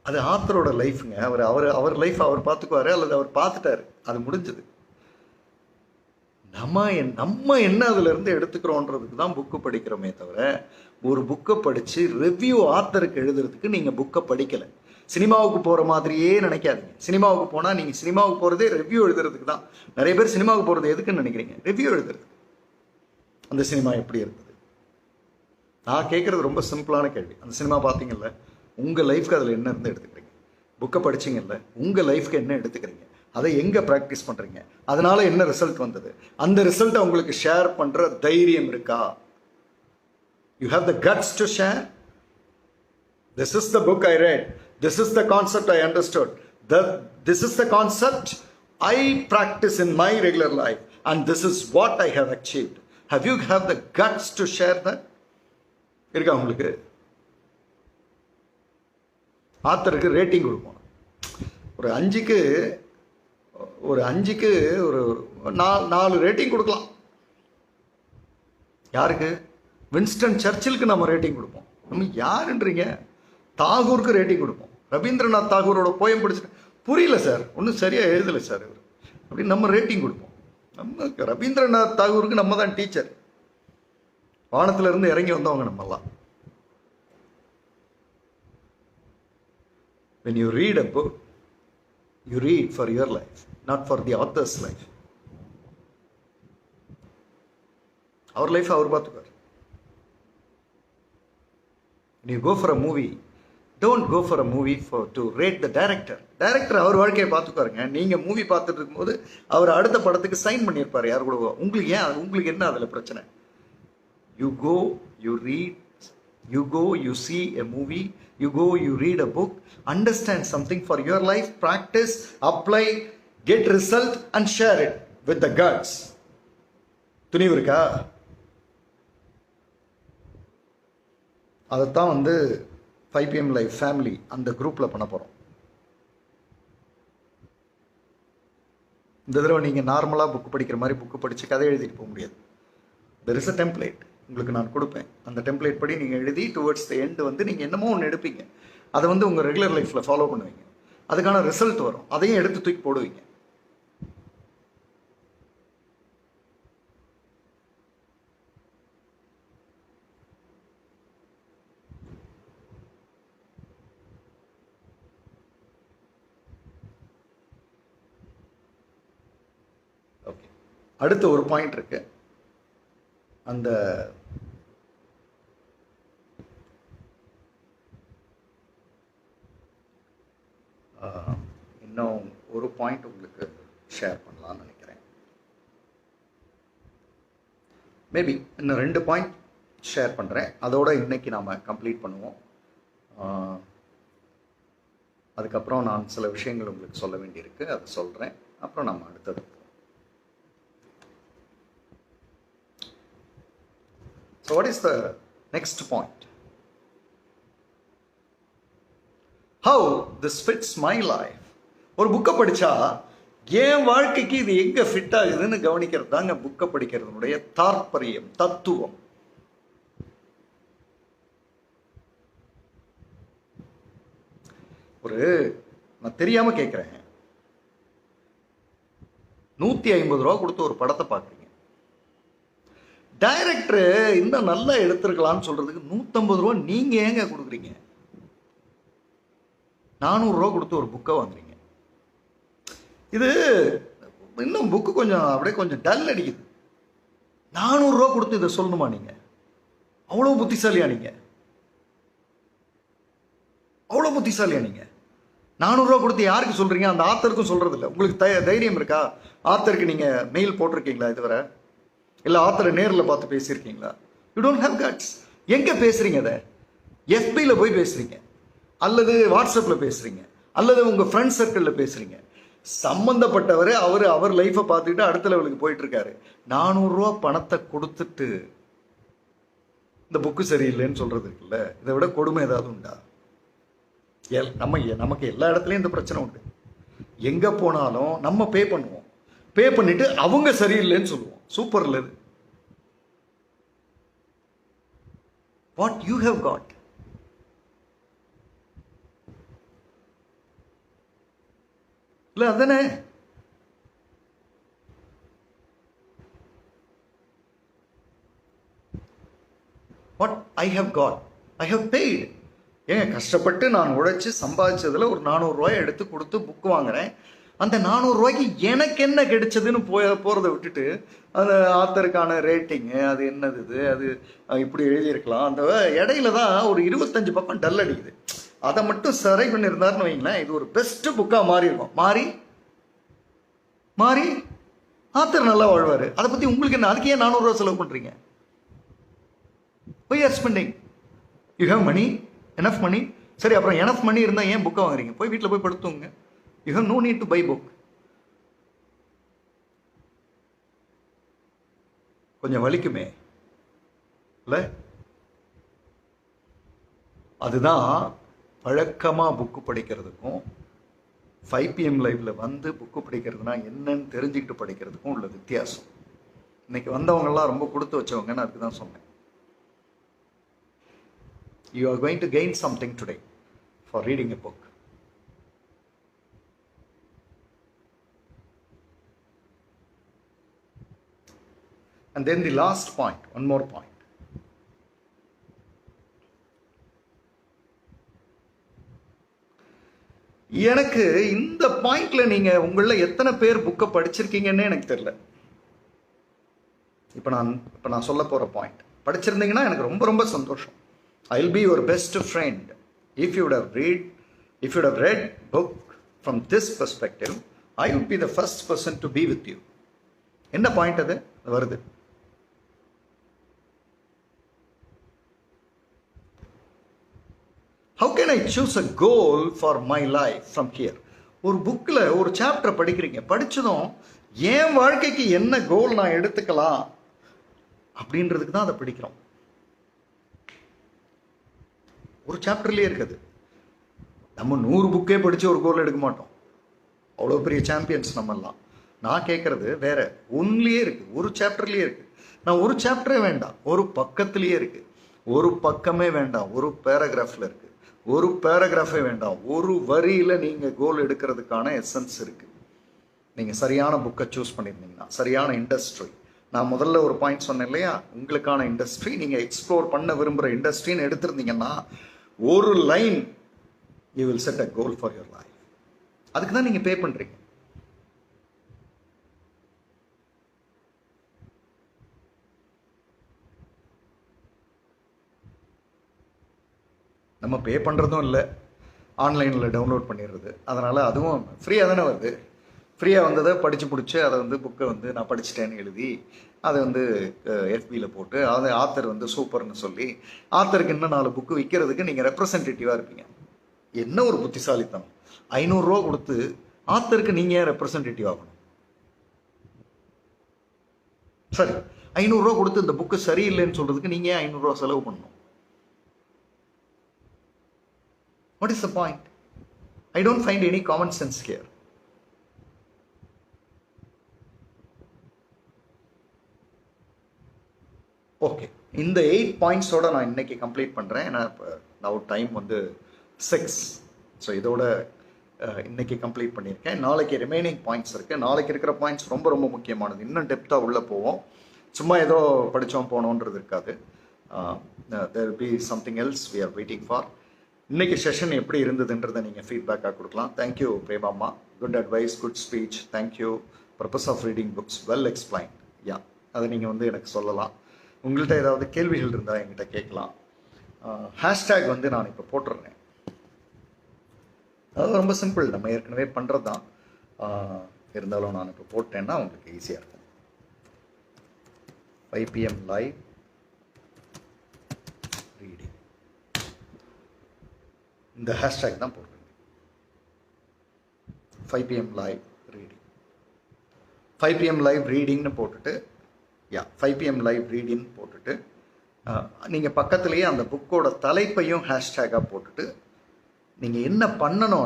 அது ஆத்தரோட லைஃப்ங்க. அவர் லைஃப் அவர் பார்த்துக்குவாரு, அல்லது அவர் பார்த்துட்டாரு, அது முடிஞ்சது. நம்ம என்ன அதுல இருந்து எடுத்துக்கிறோன்றதுக்கு தான் புக்கு படிக்கிறோமே தவிர, ஒரு புக்கை படிச்சு ரிவ்யூ ஆத்தருக்கு எழுதுறதுக்கு நீங்க புக்கை படிக்கல. சினிமாவுக்கு போற மாதிரியே நினைக்காதீங்க. சினிமாவுக்கு போனா நீங்க சினிமாவுக்கு போறதே ரிவ்யூ எழுதுறதுக்கு தான். நிறைய பேர் சினிமாவுக்கு போறது எதுக்குன்னு நினைக்கிறீங்க? ரிவ்யூ எழுதுறது. அந்த சினிமா எப்படி இருந்தது? நான் கேட்கறது ரொம்ப சிம்பிளான கேள்வி. அந்த சினிமா பார்த்தீங்கல்ல, உங்க லைஃப்க்கு அதுல என்ன இருந்து எடுத்துக்கிறீங்க? புக்கை படிச்சீங்கல்ல, உங்க லைஃப்க்கு என்ன எடுத்துக்கிறீங்க? அதை எங்க ப்ராக்டிஸ் பண்றீங்க? அதனால என்ன ரிசல்ட் வந்தது? அந்த ரிசல்ட்டை உங்களுக்கு ஷேர் பண்ற தைரியம் இருக்கா? You have the cuts to share. This is the book I read. This is the concept I understood. This is the concept I practice in my regular life. And this is what I have achieved. Have you have the guts to share that? இருக்கா உங்களுக்கு? ஆத்தருக்கு rating கொடுப்போம். ஒரு அஞ்சுக்கு ஒரு 4 rating கொடுக்கலாம். யாருக்கு? Winston சர்ச்சிலுக்கு நம்ம rating கொடுப்போம். நம்ம யாருன்றீங்க? தாகூருக்கு ரேட்டிங் கொடுப்போம். ரவீந்திரநாத் தாகூரோட போயம் படிச்சுட்டு புரியல சார், ஒன்றும் சரியா எழுதலை சார் இவர் அப்படின்னு நம்ம ரேட்டிங் கொடுப்போம். நம்ம ரவீந்திரநாத் தாகூருக்கு நம்ம தான் டீச்சர். வானத்துல இருந்து இறங்கி வந்தவங்க நம்மெல்லாம். When you read a book, you read for your life, not for the author's life. அவர் லைஃப் அவர் பார்த்துக்கார். When you go for a movie, don't go for a movie to rate the director. Director அவர் வாழ்க்கையை பார்த்துக்காருங்க. நீங்க movie பார்த்துட்டு இருக்கும்போது அவர் அடுத்த படத்துக்கு சைன் பண்ணியிருப்பாரு யார் கூட. உங்களுக்கு என்ன அதுல பிரச்சனை? You go, you read, you see a movie, you read a book, understand something for your life, practice, apply, get result and share it with the guts. துணிவு இருக்கா? அதைத்தான் 5pm live family அந்த குரூப்ல பண்ண போறோம். இந்த தடவை நீங்க நார்மலா புக் படிக்கிற மாதிரி புக் படிச்சு கதை எழுதிட்டு போக முடியாது. there is a template உங்களுக்கு நான் கொடுப்பேன். அந்த டெம்ப்ளேட் படி நீங்க எழுதி டுவர்ட்ஸ் த எண்ட் நீங்க என்னமோ ஒன்று எடுப்பீங்க. அதை உங்க ரெகுலர் லைஃப்ல ஃபாலோ பண்ணுவீங்க. அதுக்கான ரிசல்ட் வரும். அதையும் எடுத்து தூக்கி போடுவீங்க. ஓகே, அடுத்த ஒரு பாயிண்ட் இருக்கு. அந்த இன்னும் ஒரு பாயிண்ட் உங்களுக்கு ஷேர் பண்ணலாம்னு நினைக்கிறேன். மேபி இன்னும் 2 பாயிண்ட் ஷேர் பண்ணுறேன். அதோட இன்னைக்கு நாம் கம்ப்ளீட் பண்ணுவோம். அதுக்கப்புறம் நான் சில விஷயங்கள் உங்களுக்கு சொல்ல வேண்டியிருக்கு, அதை சொல்கிறேன். அப்புறம் நம்ம அடுத்தது. So what is the next point? How this fits my life? ஒரு புக்கை படிச்சா என் வாழ்க்கைக்கு இது எங்க ஃபிட் ஆகுதுன்னு கவனிக்கிறது தாங்க புக்கை படிக்கிறதுனுடைய தாற்பயம், தத்துவம். நான் தெரியாம கேட்கிறேன், 150 ரூபா கொடுத்து ஒரு படத்தை பார்க்குறீங்க. டைரக்டர் இன்னும் நல்லா எடுத்திருக்கலாம்னு சொல்றதுக்கு 150 ரூபா நீங்க ஏங்க கொடுக்குறீங்க? 400 ரூபா கொடுத்து ஒரு புக்கை வாங்குறீங்க. இது இன்னும் புக்கு கொஞ்சம் அப்படியே கொஞ்சம் டல் அடிக்குது. 400 ரூபா கொடுத்து இதை சொல்லணுமா நீங்க? அவ்வளோ புத்திசாலியா நீங்க? அவ்வளோ புத்திசாலியா நீங்க? 400 ரூபா கொடுத்து யாருக்கு சொல்றீங்க? அந்த ஆத்தருக்கும் சொல்றது இல்லை. உங்களுக்கு தைரியம் இருக்கா? ஆத்தருக்கு நீங்க மெயில் போட்டிருக்கீங்களா இதுவரை? இல்லை ஆத்தரை நேரில் பார்த்து பேசியிருக்கீங்களா? You don't have guts. எங்கே பேசுறீங்க? அதை எஃபியில் போய் பேசுறீங்க, அல்லது வாட்ஸ்அப்பில் பேசுறீங்க, அல்லது உங்கள் ஃப்ரெண்ட் சர்க்கிளில் பேசுறீங்க. சம்பந்தப்பட்டவர் அவர் லைஃப்பை பார்த்துக்கிட்டு அடுத்த லெவலுக்கு போயிட்டு இருக்காரு. 400 ரூபா பணத்தை கொடுத்துட்டு இந்த புக்கு சரியில்லைன்னு சொல்றது இருக்குல்ல, இதை விட கொடுமை ஏதாவது உண்டா? நமக்கு எல்லா இடத்துலையும் இந்த பிரச்சனை உண்டு. எங்க போனாலும் நம்ம பே பண்ணுவோம், பே பண்ணிட்டு அவங்க சரியில்லைன்னு சொல்லுவோம். சூப்பர்ல இது. What you have got? இல்ல அதானே? What I have got, I have paid. ஏங்க கஷ்டப்பட்டு நான் உழைச்சி சம்பாதிச்சதில் ஒரு 400 ரூபாய் எடுத்து கொடுத்து புக்கு வாங்குறேன். அந்த 400 ரூபாய்க்கு எனக்கு என்ன கிடைச்சதுன்னு போகிறத விட்டுட்டு அந்த ஆத்தருக்கான ரேட்டிங்கு அது என்னது இது, அது இப்படி எழுதியிருக்கலாம், அந்த இடையில தான் ஒரு 25 பக்கம் டல் அடிக்குது. அதை மட்டும் சரி பண்ணியிருந்தாருன்னு வைங்களேன், இது ஒரு பெஸ்ட்டு புக்காக மாறி இருக்கும். மாறி ஆத்தர் நல்லா வாழ்வார். அதை பற்றி உங்களுக்கு என்ன? அதுக்கு ஏன் 400 ரூபா செலவு பண்ணுறீங்க? போய் spending, you have money, enough money. சரி, அப்புறம் எனஃப் மணி இருந்தால் ஏன் புக்கை வாங்குறீங்க? போய் வீட்டில் போய் படுத்துங்க. You have no need to buy book. கொஞ்சம் வலிக்குமே இல்லை? அதுதான் பழக்கமாக புக்கு படிக்கிறதுக்கும் 5pm லைவ்ல வந்து புக்கு படிக்கிறதுனா என்னன்னு தெரிஞ்சுக்கிட்டு படிக்கிறதுக்கும் உள்ள வித்தியாசம். இன்னைக்கு வந்தவங்கெல்லாம் ரொம்ப கொடுத்து வச்சவங்கன்னு அதுக்கு தான் சொன்னேன். You are going to gain something today for reading a book. And then the last point, one more point. எனக்கு இந்த பாயிண்ட்ல நீங்க உங்கள எத்தனை பேர் புக்கை படிச்சிருக்கீங்கன்னு எனக்கு தெரியல. இப்போ நான் சொல்ல போற பாயிண்ட் படிச்சிருந்தீங்கன்னா எனக்கு ரொம்ப ரொம்ப சந்தோஷம். I'll be your best friend if you would have read book from this perspective. I would be the first person to be with you. என்ன பாயிண்ட் அது வருது? How can I choose a goal for my life from here? ஒரு புக்கில் ஒரு chapter படிக்கிறீங்க, படித்ததும் என் வாழ்க்கைக்கு என்ன கோல் நான் எடுத்துக்கலாம் அப்படின்றதுக்கு தான் அதை படிக்கிறோம். ஒரு சாப்டர்லேயே இருக்குது. நம்ம 100 புக்கே படித்து ஒரு கோல் எடுக்க மாட்டோம். அவ்வளோ பெரிய சாம்பியன்ஸ் நம்மெல்லாம். நான் கேட்குறது வேற. ஒன்லேயே இருக்குது, ஒரு சாப்டர்லேயே இருக்குது. நான் ஒரு சாப்டரே வேண்டாம், ஒரு பக்கத்துலேயே இருக்குது. ஒரு பக்கமே வேண்டாம், ஒரு பேராகிராஃபில் இருக்குது. ஒரு பேராகிராஃபே வேண்டாம், ஒரு வரியில் நீங்கள் கோல் எடுக்கிறதுக்கான எசன்ஸ் இருக்குது. நீங்கள் சரியான புக்கை சூஸ் பண்ணியிருந்தீங்கன்னா, சரியான இண்டஸ்ட்ரி. நான் முதல்ல ஒரு பாயிண்ட் சொன்னேன் இல்லையா, உங்களுக்கான இண்டஸ்ட்ரி, நீங்கள் எக்ஸ்ப்ளோர் பண்ண விரும்புகிற இண்டஸ்ட்ரின்னு எடுத்திருந்தீங்கன்னா ஒரு line you will set a goal for your life. அதுக்கு தான் நீங்கள் பே பண்ணுறீங்க. நம்ம பே பண்ணுறதும் இல்லை, ஆன்லைனில் டவுன்லோட் பண்ணிடுறது. அதனால் அதுவும் ஃப்ரீயாக தானே வருது. ஃப்ரீயாக வந்ததை படித்து பிடிச்சி அதை புக்கை நான் படிச்சிட்டேன்னு எழுதி அதை எஃபியில் போட்டு அதை ஆத்தர் சூப்பர்னு சொல்லி ஆத்தருக்கு இன்னும் 4 புக்கு விற்கிறதுக்கு நீங்கள் ரெப்ரசன்டேட்டிவாக இருப்பீங்க. என்ன ஒரு புத்திசாலித்தனம்! 500 ரூபா கொடுத்து ஆத்தருக்கு நீங்கள் ஏன் ரெப்ரசன்டேட்டிவ் ஆகணும்? சரி, 500 ரூபா கொடுத்து இந்த புக்கு சரியில்லைன்னு சொல்கிறதுக்கு நீங்கள் ஏன் 500 ரூபா செலவு பண்ணணும்? What is the point? I don't find any common sense here. Okay, இந்த 8 பாயிண்ட்ஸோட நான் இன்னைக்கு கம்ப்ளீட் பண்ணுறேன். ஏன்னா இப்போ டைம் 6. ஸோ இதோட இன்னைக்கு கம்ப்ளீட் பண்ணியிருக்கேன். நாளைக்கு ரிமைனிங் பாயிண்ட்ஸ் இருக்குது. நாளைக்கு இருக்கிற பாயிண்ட்ஸ் ரொம்ப ரொம்ப முக்கியமானது. இன்னும் டெப்த்தாக உள்ளே போவோம். சும்மா ஏதோ படித்தோம் போனோன்றது இருக்காது. there will be something else we are waiting for. இன்னைக்கு செஷன் எப்படி இருந்ததுன்றதை நீங்கள் ஃபீட்பேக்காக கொடுக்கலாம். தேங்க்யூ பிரேமாம்மா, good advice, good speech, thank you. Purpose of reading books well explain. Yeah, அதை நீங்கள் எனக்கு சொல்லலாம். உங்கள்கிட்ட ஏதாவது கேள்விகள் இருந்தால் என்கிட்ட கேட்கலாம். ஹேஷ்டேக் நான் இப்போ போட்டுடுறேன். அது ரொம்ப சிம்பிள், நம்ம ஏற்கனவே பண்ணுறது தான். இருந்தாலும் நான் இப்போ போட்டேன்னா உங்களுக்கு ஈஸியாக இருக்கும். 5pm லைவ் ரீடிங், இந்த ஹேஷ்டேக் தான் போடுறேன். 5pm live reading, 5pm live ரீடிங்னு போட்டுட்டு 5pm லைவ் ரீடிங் போட்டுட்டு நீங்கள் பக்கத்துலேயே அந்த புக்கோட தலைப்பையும் ஹேஷ்டேக்காக போட்டுட்டு நீங்கள் என்ன பண்ணணும்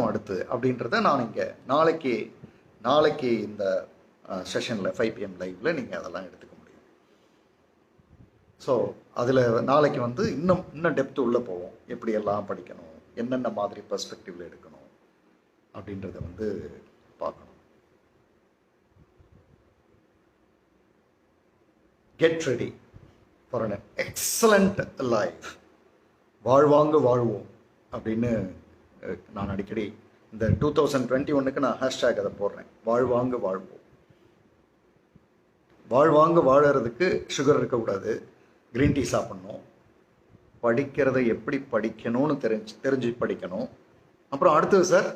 அடுத்து அப்படின்றத நான் இங்கே நாளைக்கு இந்த செஷனில் 5pm லைவில் நீங்கள் அதெல்லாம் எடுத்துக்க முடியும். ஸோ அதில் நாளைக்கு இன்னும் டெப்த் உள்ளே போவோம். எப்படியெல்லாம் படிக்கணும், என்னென்ன மாதிரி பெர்ஸ்பெக்டிவில் எடுக்கணும் அப்படின்றத பார்க்கணும். Get ready for an excellent life. வாழ்வாங்க வாழ்வோம் அப்படின்னு நான் அடிக்கடி இந்த 2021 நான் ஹேஷ்டேக் அதை போடுறேன். வாழ்வாங்க வாழ்வோம். வாழ்வாங்க வாழறதுக்கு சுகர் இருக்கக்கூடாது, க்ரீன் டீ சாப்பிட்ணும், படிக்கிறதை எப்படி படிக்கணும்னு தெரிஞ்சு படிக்கணும். அப்புறம் அடுத்தது சார்,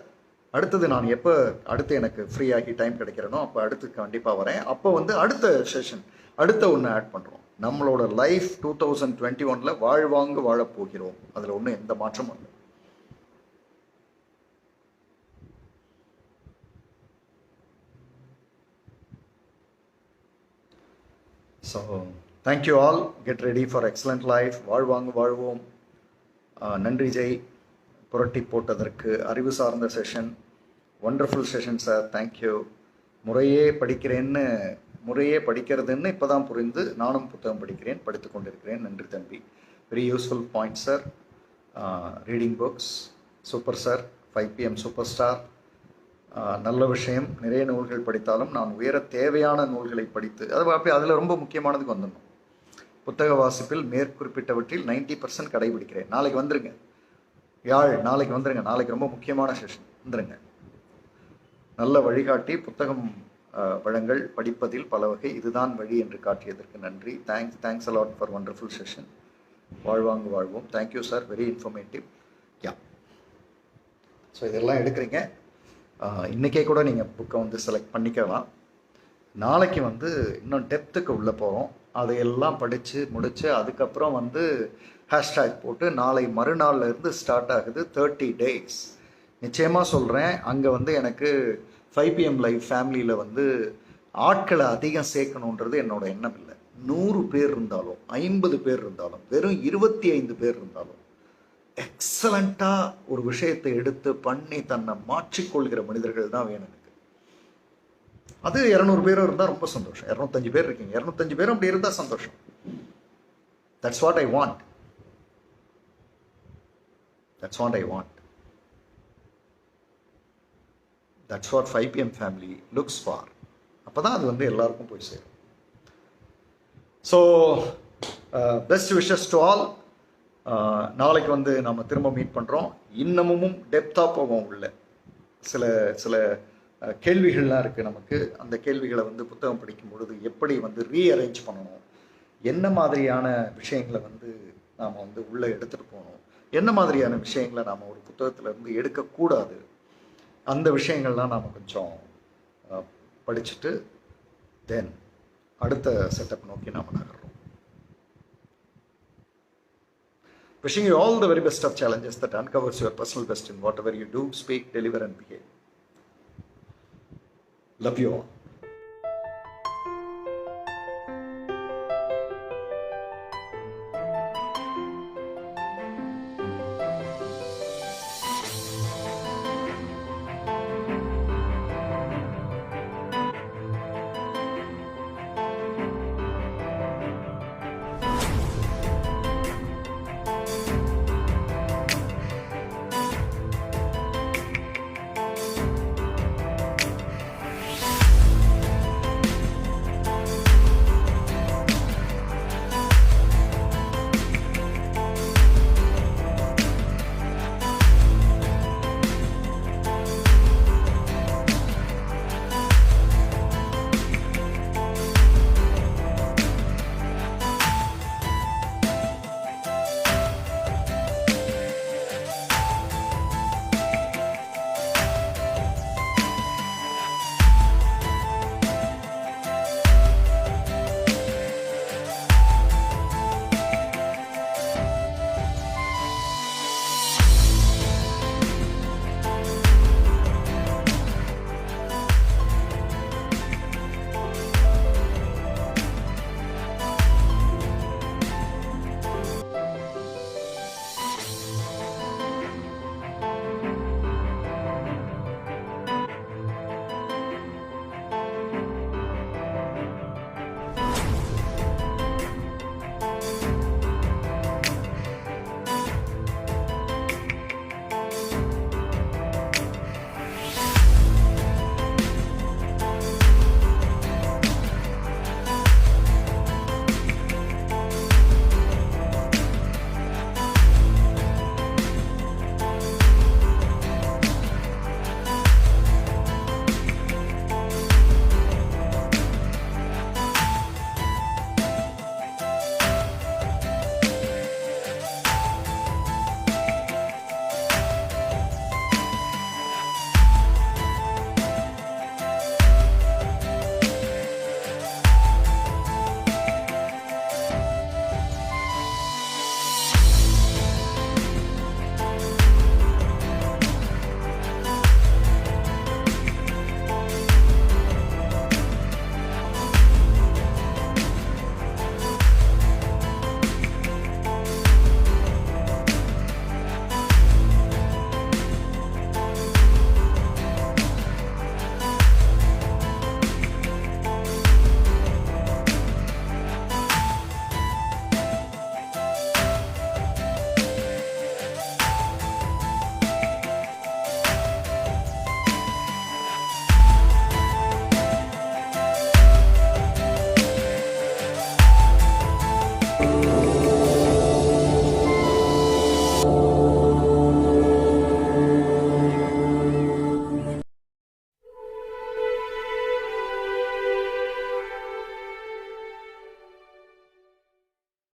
அடுத்தது நான் எப்போ அடுத்து எனக்கு ஃப்ரீ ஆகி டைம் கிடைக்கிறேனோ அப்போ அடுத்து கண்டிப்பாக வரேன். அப்போ அடுத்த செஷன் அடுத்த ஒன்று ஆட் பண்ணுறோம். நம்மளோட லைஃப் 2021 வாழ்வாங்க வாழப் போகிறோம். அதில் ஒன்றும் எந்த மாற்றமும் இல்லை. So thank you all. Get ready for excellent life. வாழ்வாங்க வாழ்வோம். நன்றி ஜெய், புரட்டி போட்டதற்கு. அறிவு சார்ந்த session, wonderful session sir, thank you. முறையே படிக்கிறதுன்னு இப்போ தான் புரிந்து நானும் புத்தகம் படித்து கொண்டிருக்கிறேன். நன்றி தம்பி. Very useful point sir. Reading books super sir. 5 PM super star. நல்ல விஷயம். நிறைய நூல்கள் படித்தாலும் நான் உயர தேவையான நூல்களை படித்து அதில் ரொம்ப முக்கியமானதுக்கு வந்துடணும். புத்தக வாசிப்பில் மேற்குறிப்பிட்டவற்றில் 90% கடைபிடிக்கிறேன். நாளைக்கு வந்துருங்க நாளைக்கு வந்துருங்க. நாளைக்கு ரொம்ப முக்கியமான செஷன், வந்துருங்க. நல்ல வழிகாட்டி புத்தகம் வழங்கல், படிப்பதில் பல வகை, இதுதான் வழி என்று காட்டியதற்கு நன்றி. Thanks a lot for wonderful session. வாழ்வாங்க வாழ்வோம். Thank you sir, very informative. So இதெல்லாம் எடுக்கிறீங்க. இன்றைக்கே கூட நீங்கள் புக்கை செலக்ட் பண்ணிக்கலாம். நாளைக்கு இன்னும் டெப்த்துக்கு உள்ளே போகிறோம். அதையெல்லாம் படித்து முடித்து அதுக்கப்புறம் ஹேஷ்டேக் போட்டு நாளை மறுநாளில் இருந்து ஸ்டார்ட் ஆகுது 30 days. நிச்சயமாக சொல்கிறேன். அங்கே எனக்கு 5 PM லைவ் ஃபேமிலியில் ஆட்களை அதிகம் சேர்க்கணுன்றது என்னோட எண்ணம் இல்லை. 100 பேர் இருந்தாலும் 50 பேர் இருந்தாலும் வெறும் 25 பேர் இருந்தாலும் எக்ஸலண்ட்டாக ஒரு விஷயத்தை எடுத்து பண்ணி தன்னை மாற்றிக்கொள்கிற மனிதர்கள் தான் வேணும் எனக்கு. அது 200 பேரும் இருந்தால் ரொம்ப சந்தோஷம். 205 பேர் இருக்கீங்க, 205 பேரும் அப்படி இருந்தால் சந்தோஷம். That's what I want. That's what 5 PM family looks for. அப்போ தான் அது எல்லாருக்கும் போய் சேரும். So best wishes to all. நாளைக்கு நம்ம திரும்ப மீட் பண்ணுறோம். இன்னமும் டெப்த்தாக போவோம். உள்ள சில சில கேள்விகள்லாம் இருக்குது நமக்கு. அந்த கேள்விகளை புத்தகம் படிக்கும் பொழுது எப்படி ரீஅரேஞ்ச் பண்ணணும், என்ன மாதிரியான விஷயங்களை நாம் உள்ளே எடுத்துகிட்டு போகணும், என்ன மாதிரியான விஷயங்களை நாம் ஒரு புத்தகத்திலேருந்து எடுக்கக்கூடாது, அந்த விஷயங்கள்லாம் நாம் கொஞ்சம் படிச்சுட்டு தென் அடுத்த செட்டப் நோக்கி நாம் நகர்றோம். Wishing you all the very best of challenges that uncovers your personal best in whatever you do, speak, deliver and behave. Love you all.